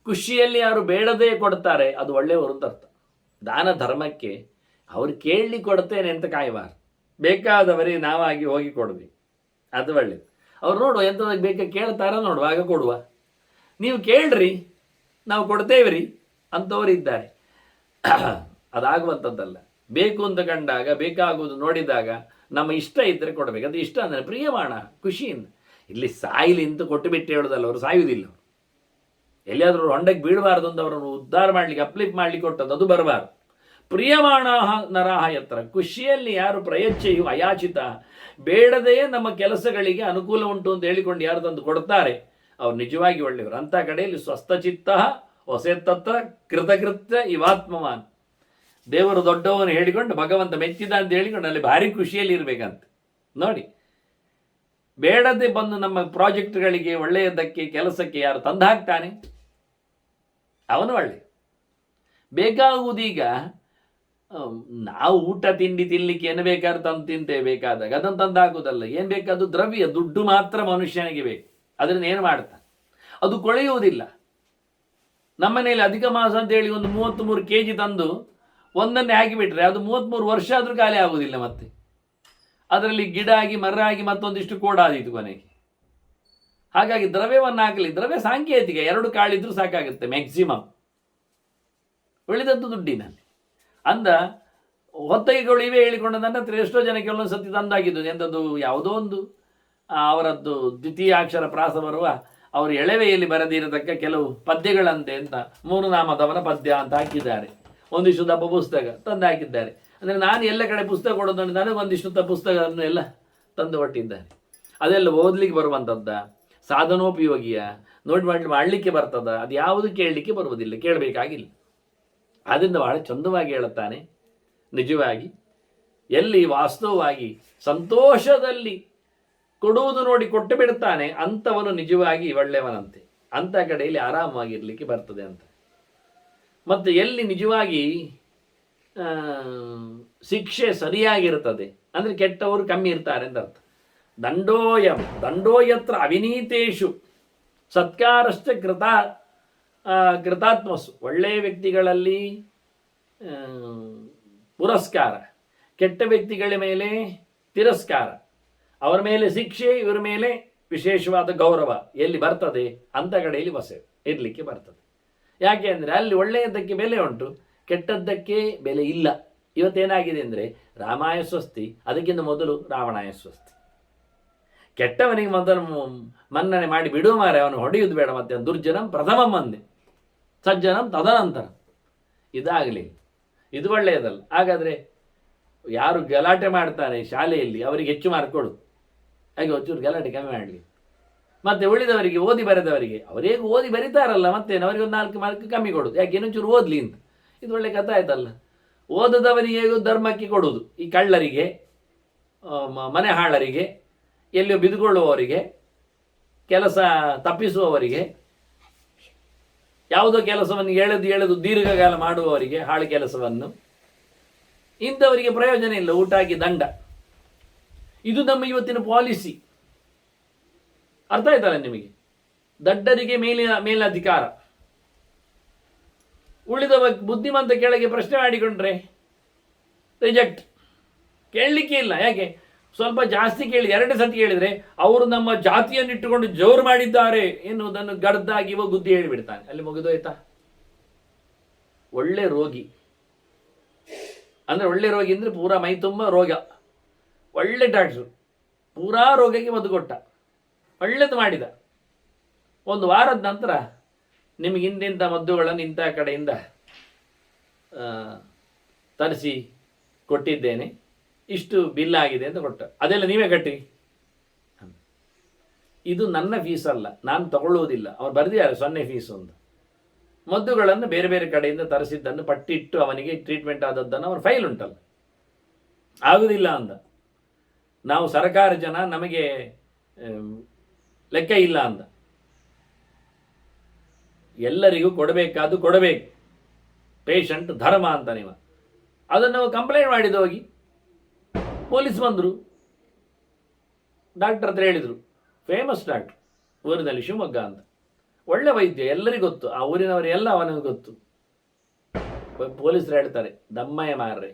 ಖುಷಿಯಲ್ಲಿ ಯಾರು ಬೇಡದೇ ಕೊಡ್ತಾರೆ ಅದು ಒಳ್ಳೆಯವರು ಅಂತ ಅರ್ಥ. ದಾನ ಧರ್ಮಕ್ಕೆ ಅವ್ರು ಕೇಳಲಿ ಕೊಡ್ತೇನೆ ಅಂತ ಕಾಯಬಾರ್ದು, ಬೇಕಾದವರಿಗೆ ನಾವಾಗಿ ಹೋಗಿ ಕೊಡ್ಬೇಕು, ಅದು ಒಳ್ಳೆಯದು. ಅವ್ರು ನೋಡುವ ಎಂಥದಕ್ಕೆ ಬೇಕಾ ಕೇಳ್ತಾರ ನೋಡುವಾಗ ಕೊಡುವ, ನೀವು ಕೇಳ್ರಿ ನಾವು ಕೊಡ್ತೇವೆ ರೀ ಅಂಥವ್ರು ಇದ್ದಾರೆ. ಅದಾಗುವಂಥದ್ದಲ್ಲ. ಬೇಕು ಅಂತ ಕಂಡಾಗ, ಬೇಕಾಗುವುದು ನೋಡಿದಾಗ ನಮ್ಮ ಇಷ್ಟ ಇದ್ದರೆ ಕೊಡಬೇಕು. ಅದು ಇಷ್ಟ ಅಂದರೆ ಪ್ರಿಯಮಾಣ, ಖುಷಿಯಿಂದ. ಇಲ್ಲಿ ಸಾಯಿಲಿ ಅಂತ ಕೊಟ್ಟು ಬಿಟ್ಟು ಹೇಳೋದಲ್ಲ, ಅವರು ಸಾಯುವುದಿಲ್ಲ. ಎಲ್ಲಿಯಾದರೂ ಹೊಂಡಕ್ಕೆ ಬೀಳಬಾರ್ದು ಅಂತ ಅವರನ್ನು ಉದ್ಧಾರ ಮಾಡಲಿಕ್ಕೆ, ಅಪ್ಲಿಫ್ಟ್ ಮಾಡಲಿಕ್ಕೆ ಕೊಟ್ಟದ್ದು, ಅದು ಬರಬಾರ್ದು. ಪ್ರಿಯಮಾಣ ನರಹ ಯತ್ರ, ಖುಷಿಯಲ್ಲಿ ಯಾರು ಪ್ರಯಚ್ಛೆಯು ಅಯಾಚಿತ, ಬೇಡದೆಯೇ ನಮ್ಮ ಕೆಲಸಗಳಿಗೆ ಅನುಕೂಲ ಉಂಟು ಅಂತ ಹೇಳಿಕೊಂಡು ಯಾರು ತಂದು ಕೊಡ್ತಾರೆ ಅವ್ರು ನಿಜವಾಗಿ ಒಳ್ಳೆಯವರು. ಅಂಥ ಕಡೆಯಲ್ಲಿ ಸ್ವಸ್ಥಚಿತ್ತ ಹೊಸೆತ್ತತ್ರ ಕೃತಕೃತ್ಯ ಇವಾತ್ಮವಾನ್. ದೇವರು ದೊಡ್ಡವನು ಹೇಳಿಕೊಂಡು ಭಗವಂತ ಮೆಚ್ಚಿದ ಅಂತ ಹೇಳಿಕೊಂಡು ಅಲ್ಲಿ ಭಾರಿ ಖುಷಿಯಲ್ಲಿ ಇರಬೇಕಂತ ನೋಡಿ. ಬೇಡದೆ ಬಂದು ನಮ್ಮ ಪ್ರಾಜೆಕ್ಟ್ಗಳಿಗೆ, ಒಳ್ಳೆಯದಕ್ಕೆ, ಕೆಲಸಕ್ಕೆ ಯಾರು ತಂದು ಹಾಕ್ತಾನೆ ಅವನು ಒಳ್ಳೆ. ಬೇಕಾಗುವುದೀಗ ನಾವು ಊಟ ತಿಂಡಿ ತಿನ್ಲಿಕ್ಕೆ ಏನು ಬೇಕಾದ್ರೂ ತಂದು ತಿಂತೇವೆ, ಬೇಕಾದಾಗ ಅದನ್ನು ತಂದು ಹಾಕುವುದಲ್ಲ. ಏನು ಬೇಕಾದ್ದು ದ್ರವ್ಯ, ದುಡ್ಡು ಮಾತ್ರ ಮನುಷ್ಯನಿಗೆ ಬೇಕು. ಅದರಿಂದ ಏನು ಮಾಡ್ತಾನೆ, ಅದು ಕೊಳೆಯುವುದಿಲ್ಲ. ನಮ್ಮನೇಲಿ ಅಧಿಕ ಮಾಸ ಅಂತೇಳಿ ಒಂದು 33 kg ತಂದು ಒಂದನ್ನೇ ಹಾಕಿಬಿಟ್ರೆ ಅದು 33 ವರ್ಷ ಆದರೂ ಖಾಲಿ ಆಗುವುದಿಲ್ಲ. ಮತ್ತೆ ಅದರಲ್ಲಿ ಗಿಡ ಆಗಿ ಮರ ಆಗಿ ಮತ್ತೊಂದಿಷ್ಟು ಕೋಡಾದೀತು ಕೊನೆಗೆ. ಹಾಗಾಗಿ ದ್ರವ್ಯವನ್ನು ಹಾಕಲಿ, ದ್ರವ್ಯ ಸಾಂಕೇತಿಕ, 2 ಕಾಳಿದ್ರೂ ಸಾಕಾಗುತ್ತೆ ಮ್ಯಾಕ್ಸಿಮಮ್. ಉಳಿದದ್ದು ದುಡ್ಡಿನಲ್ಲಿ ಅಂದ ಹೊತ್ತಗೆಗಳು ಇವೇ ಹೇಳಿಕೊಂಡು ನನ್ನ ಹತ್ರ ಎಷ್ಟೋ ಜನಕ್ಕೆ ಒಂದೊಂದು ಸತಿ ತಂದಾಗಿದ್ದು. ಎಂಥದ್ದು ಯಾವುದೋ ಒಂದು ಅವರದ್ದು ದ್ವಿತೀಯ ಅಕ್ಷರ ಪ್ರಾಸ ಬರುವ ಅವರು ಎಳೆವೆಯಲ್ಲಿ ಬರೆದಿರತಕ್ಕ ಕೆಲವು ಪದ್ಯಗಳಂತೆ ಅಂತ 3 ನಾಮದವನ ಪದ್ಯ ಅಂತ ಹಾಕಿದ್ದಾರೆ. ಒಂದಿಷ್ಟು ದಪ್ಪ ಪುಸ್ತಕ ತಂದು ಹಾಕಿದ್ದಾರೆ. ಅಂದರೆ ನಾನು ಎಲ್ಲ ಕಡೆ ಪುಸ್ತಕ ಕೊಡೋದು ನೋಡಿ ನನಗೊಂದಿಷ್ಟು ಪುಸ್ತಕವನ್ನು ಎಲ್ಲ ತಂದು ಕೊಟ್ಟಿದ್ದಾರೆ. ಅದೆಲ್ಲ ಓದಲಿಕ್ಕೆ ಬರುವಂಥದ್ದ, ಸಾಧನೋಪಯೋಗಿಯ, ನೋಡಿ ಮಾಡಲಿಕ್ಕೆ ಬರ್ತದ, ಅದು ಯಾವುದು ಕೇಳಲಿಕ್ಕೆ ಬರುವುದಿಲ್ಲ, ಕೇಳಬೇಕಾಗಿಲ್ಲ. ಆದ್ದರಿಂದ ಬಹಳ ಚಂದವಾಗಿ ಹೇಳುತ್ತಾನೆ. ನಿಜವಾಗಿ ಎಲ್ಲಿ ವಾಸ್ತವವಾಗಿ ಸಂತೋಷದಲ್ಲಿ ಕೊಡುವುದು ನೋಡಿ ಕೊಟ್ಟು ಬಿಡ್ತಾನೆ ಅಂಥವನು ನಿಜವಾಗಿ ಒಳ್ಳೆಯವನಂತೆ. ಅಂಥ ಕಡೆಯಲ್ಲಿ ಆರಾಮವಾಗಿರಲಿಕ್ಕೆ ಬರ್ತದೆ ಅಂತ. ಮತ್ತು ಎಲ್ಲಿ ನಿಜವಾಗಿ ಶಿಕ್ಷೆ ಸರಿಯಾಗಿರ್ತದೆ ಅಂದರೆ ಕೆಟ್ಟವರು ಕಮ್ಮಿ ಇರ್ತಾರೆ ಅಂತ ಅರ್ಥ. ದಂಡೋಯತ್ರ ಅವಿನೀತೇಶು ಸತ್ಕಾರಶ್ಚ ಕೃತಾತ್ಮಸು. ಒಳ್ಳೆಯ ವ್ಯಕ್ತಿಗಳಲ್ಲಿ ಪುರಸ್ಕಾರ, ಕೆಟ್ಟ ವ್ಯಕ್ತಿಗಳ ಮೇಲೆ ತಿರಸ್ಕಾರ, ಅವರ ಮೇಲೆ ಶಿಕ್ಷೆ, ಇವರ ಮೇಲೆ ವಿಶೇಷವಾದ ಗೌರವ ಎಲ್ಲಿ ಬರ್ತದೆ ಅಂಥ ಕಡೆಯಲ್ಲಿ ಇರಲಿಕ್ಕೆ ಬರ್ತದೆ. ಯಾಕೆ ಅಂದರೆ ಅಲ್ಲಿ ಒಳ್ಳೆಯದಕ್ಕೆ ಬೆಲೆ ಉಂಟು, ಕೆಟ್ಟದ್ದಕ್ಕೆ ಬೆಲೆ ಇಲ್ಲ. ಇವತ್ತೇನಾಗಿದೆ ಅಂದರೆ ರಾಮಾಯ ಸ್ವಸ್ತಿ, ಅದಕ್ಕಿಂತ ಮೊದಲು ರಾವಣಾಯ ಸ್ವಸ್ತಿ. ಕೆಟ್ಟವನಿಗೆ ಮೊದಲು ಮನ್ನಣೆ ಮಾಡಿ ಬಿಡುವ ಮಾರೆ, ಅವನು ಹೊಡೆಯುವುದು ಬೇಡ. ಮತ್ತೆ ದುರ್ಜನಂ ಪ್ರಥಮಂ ಅಂದೆ, ಸಜ್ಜನಂ ತದನಂತರ. ಇದಾಗಲಿ, ಇದು ಒಳ್ಳೆಯದಲ್ಲ. ಹಾಗಾದರೆ ಯಾರು ಗಲಾಟೆ ಮಾಡ್ತಾರೆ ಶಾಲೆಯಲ್ಲಿ ಅವರಿಗೆ ಹೆಚ್ಚು ಮಾರ್ಕ್ ಕೊಡು, ಹಾಗೆ ಒಂಚೂರು ಗಲಾಟೆ ಕಮ್ಮಿ ಮಾಡಲಿ. ಮತ್ತು ಉಳಿದವರಿಗೆ ಓದಿ ಬರೆದವರಿಗೆ ಅವರೇಗೂ ಓದಿ ಬರೀತಾರಲ್ಲ, ಮತ್ತೇನು ಅವರಿಗೆ ಒಂದು 4 ಮಾರ್ಕ್ ಕಮ್ಮಿ ಕೊಡೋದು, ಯಾಕೆ ಇನ್ನೊಂಚೂರು ಓದಲಿ ಅಂತ. ಇದು ಒಳ್ಳೆ ಕಥೆ ಆಯ್ತಲ್ಲ. ಓದದವರಿಗೆ ಧರ್ಮಕ್ಕೆ ಕೊಡುವುದು, ಈ ಕಳ್ಳರಿಗೆ, ಮನೆ ಹಾಳರಿಗೆ, ಎಲ್ಲಿಯೋ ಬಿದ್ದುಕೊಳ್ಳುವವರಿಗೆ, ಕೆಲಸ ತಪ್ಪಿಸುವವರಿಗೆ, ಯಾವುದೋ ಕೆಲಸವನ್ನು ಎಳೆದು ದೀರ್ಘಕಾಲ ಮಾಡುವವರಿಗೆ, ಹಾಳು ಕೆಲಸವನ್ನು, ಇಂಥವರಿಗೆ ಪ್ರಯೋಜನ ಇಲ್ಲ, ಊಟ ಹಾಕಿ ದಂಡ. ಇದು ನಮ್ಮ ಇವತ್ತಿನ ಪಾಲಿಸಿ. ಅರ್ಥ ಆಯ್ತಲ್ಲ ನಿಮಗೆ? ದಡ್ಡರಿಗೆ ಮೇಲಧಿಕಾರ, ಉಳಿದವ ಬುದ್ಧಿಮಂತ ಕೆಳಗೆ ಪ್ರಶ್ನೆ ಮಾಡಿಕೊಂಡ್ರೆ ರಿಜೆಕ್ಟ್. ಕೇಳಲಿಕ್ಕೆ ಇಲ್ಲ. ಯಾಕೆ? ಸ್ವಲ್ಪ ಜಾಸ್ತಿ ಕೇಳಿ 2 ಸತಿ ಕೇಳಿದರೆ ಅವರು ನಮ್ಮ ಜಾತಿಯನ್ನು ಇಟ್ಟುಕೊಂಡು ಜೋರು ಮಾಡಿದ್ದಾರೆ ಎನ್ನುವುದನ್ನು ಗಡ್ದಾಗಿ ಬುದ್ಧಿ ಹೇಳಿಬಿಡ್ತಾನೆ. ಅಲ್ಲಿ ಮುಗಿದೋಯ್ತಾ? ಒಳ್ಳೆ ರೋಗಿ ಅಂದರೆ, ಒಳ್ಳೆ ರೋಗಿ ಅಂದರೆ ಪೂರಾ ಮೈ ತುಂಬ ರೋಗ, ಒಳ್ಳೆ ಡಾಕ್ಟ್ರು, ಪೂರಾ ರೋಗಕ್ಕೆ ಮದ್ದು ಕೊಟ್ಟ, ಒಳ್ಳೆದು ಮಾಡಿದ. 1 ವಾರದ ನಂತರ ನಿಮಗೆ ಇಂತಿಂಥ ಮದ್ದುಗಳನ್ನು ಇಂಥ ಕಡೆಯಿಂದ ತರಿಸಿ ಕೊಟ್ಟಿದ್ದೇನೆ, ಇಷ್ಟು ಬಿಲ್ ಆಗಿದೆ ಅಂತ ಕೊಟ್ಟ. ಅದೆಲ್ಲ ನೀವೇ ಕಟ್ಟಿ. ಇದು ನನ್ನ ಫೀಸ್ ಅಲ್ಲ, ನಾನು ತಗೊಳ್ಳುವುದಿಲ್ಲ. ಅವ್ರು ಬರೆದಿದ್ದಾರೆ 0 ಫೀಸು ಅಂತ. ಮದ್ದುಗಳನ್ನು ಬೇರೆ ಬೇರೆ ಕಡೆಯಿಂದ ತರಿಸಿದ್ದನ್ನು ಪಟ್ಟಿಟ್ಟು ಅವನಿಗೆ ಟ್ರೀಟ್ಮೆಂಟ್ ಆದದ್ದನ್ನು ಅವ್ರ ಫೈಲ್ ಉಂಟಲ್ಲ, ಆಗುವುದಿಲ್ಲ ಅಂದ. ನಾವು ಸರ್ಕಾರ ಜನ, ನಮಗೆ ಲೆಕ್ಕ ಇಲ್ಲ ಅಂದ. ಎಲ್ಲರಿಗೂ ಕೊಡಬೇಕಾದ್ದು ಕೊಡಬೇಕು, ಪೇಷಂಟ್ ಧರ್ಮ ಅಂತ. ನೀವು ಅದನ್ನು ನಾವು ಕಂಪ್ಲೇಂಟ್ ಮಾಡಿದ ಹೋಗಿ ಪೊಲೀಸ್ ಬಂದರು, ಡಾಕ್ಟರ್ ಹತ್ರ ಹೇಳಿದರು, ಫೇಮಸ್ ಡಾಕ್ಟ್ರು ಊರಿನಲ್ಲಿ, ಶಿವಮೊಗ್ಗ ಅಂತ, ಒಳ್ಳೆ ವೈದ್ಯ, ಎಲ್ಲರಿಗೂ ಗೊತ್ತು, ಆ ಊರಿನವರೆಲ್ಲ ಅವನಿಗೆ ಗೊತ್ತು. ಪೊಲೀಸರು ಹೇಳ್ತಾರೆ, ದಮ್ಮಯ್ಯ ಮಾರ್ರೆ,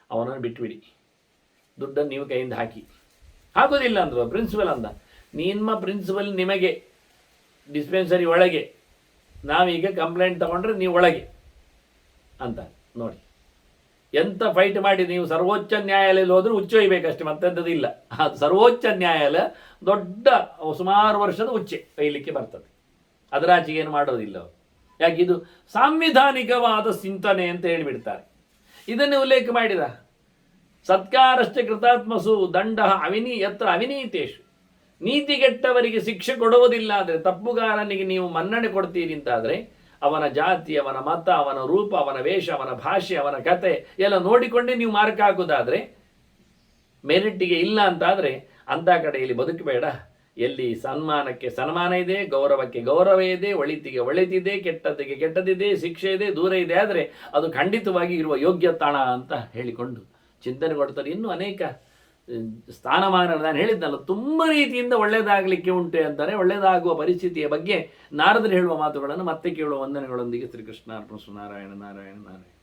ಅವನನ್ನು ಬಿಟ್ಬಿಡಿ, ದುಡ್ಡನ್ನು ನೀವು ಕೈಯಿಂದ ಹಾಕೋದಿಲ್ಲ ಅಂದರು ಪ್ರಿನ್ಸಿಪಲ್ ಅಂದ. ನಿಮ್ಮ ಪ್ರಿನ್ಸಿಪಲ್ ನಿಮಗೆ ಡಿಸ್ಪೆನ್ಸರಿ ಒಳಗೆ, ನಾವೀಗ ಕಂಪ್ಲೇಂಟ್ ತಗೊಂಡ್ರೆ ನೀವು ಒಳಗೆ ಅಂತ. ನೋಡಿ ಎಂಥ ಫೈಟ್ ಮಾಡಿ ನೀವು ಸರ್ವೋಚ್ಚ ನ್ಯಾಯಾಲಯದಲ್ಲಿ ಹೋದರೂ ಉಚ್ಚೊಯ್ಯಬೇಕಷ್ಟೇ, ಮತ್ತೆಂಥದ್ದು ಇಲ್ಲ. ಅದು ಸರ್ವೋಚ್ಚ ನ್ಯಾಯಾಲಯ ದೊಡ್ಡ ಸುಮಾರು ವರ್ಷದ ಉಚ್ಚೆ ಒಯ್ಯಲಿಕ್ಕೆ ಬರ್ತದೆ, ಅದರಾಚೆಗೆ ಏನು ಮಾಡೋದಿಲ್ಲ. ಯಾಕೆ? ಇದು ಸಾಂವಿಧಾನಿಕವಾದ ಚಿಂತನೆ ಅಂತ ಹೇಳಿಬಿಡ್ತಾರೆ. ಇದನ್ನೇ ಉಲ್ಲೇಖ ಮಾಡಿದ. ಸತ್ಕಾರಶ್ಚ ಕೃತಾತ್ಮಸು ದಂಡ ಯತ್ರ ಅವಿನೀತೇಶು. ನೀತಿಗೆಟ್ಟವರಿಗೆ ಶಿಕ್ಷೆ ಕೊಡುವುದಿಲ್ಲ ಆದರೆ, ತಪ್ಪುಗಾರನಿಗೆ ನೀವು ಮನ್ನಣೆ ಕೊಡ್ತೀರಿ ಅಂತಾದರೆ, ಅವನ ಜಾತಿ, ಅವನ ಮತ, ಅವನ ರೂಪ, ಅವನ ವೇಷ, ಅವನ ಭಾಷೆ, ಅವನ ಕತೆ ಎಲ್ಲ ನೋಡಿಕೊಂಡೇ ನೀವು ಮಾರ್ಕ್ ಹಾಕೋದಾದರೆ, ಮೆರಿಟ್ಟಿಗೆ ಇಲ್ಲ ಅಂತಾದರೆ ಅಂಥ ಕಡೆಯಲ್ಲಿ ಬದುಕಬೇಡ. ಎಲ್ಲಿ ಸನ್ಮಾನಕ್ಕೆ ಸನ್ಮಾನ ಇದೆ, ಗೌರವಕ್ಕೆ ಗೌರವ ಇದೆ, ಒಳಿತಿಗೆ ಒಳಿತಿದೆ, ಕೆಟ್ಟದ್ದಿಗೆ ಕೆಟ್ಟದಿದೆ, ಶಿಕ್ಷೆ ಇದೆ, ದೂರ ಇದೆ, ಆದರೆ ಅದು ಖಂಡಿತವಾಗಿ ಇರುವ ಯೋಗ್ಯ ತಾಣ ಅಂತ ಹೇಳಿಕೊಂಡು ಚಿಂತನೆ ಕೊಡ್ತಾರೆ. ಇನ್ನೂ ಅನೇಕ ಸ್ಥಾನಮಾನ ನಾನು ಹೇಳಿದ್ನಲ್ಲ, ತುಂಬ ರೀತಿಯಿಂದ ಒಳ್ಳೆಯದಾಗಲಿಕ್ಕೆ ಉಂಟು ಅಂತಾರೆ. ಒಳ್ಳೆಯದಾಗುವ ಪರಿಸ್ಥಿತಿಯ ಬಗ್ಗೆ ನಾರದರು ಹೇಳುವ ಮಾತುಗಳನ್ನು ಮತ್ತೆ ಕೇಳುವ ವಂದನೆಗಳೊಂದಿಗೆ ಶ್ರೀಕೃಷ್ಣ ಅರ್ಪಣ. ನಾರಾಯಣ ನಾರಾಯಣ ನಾರಾಯಣ.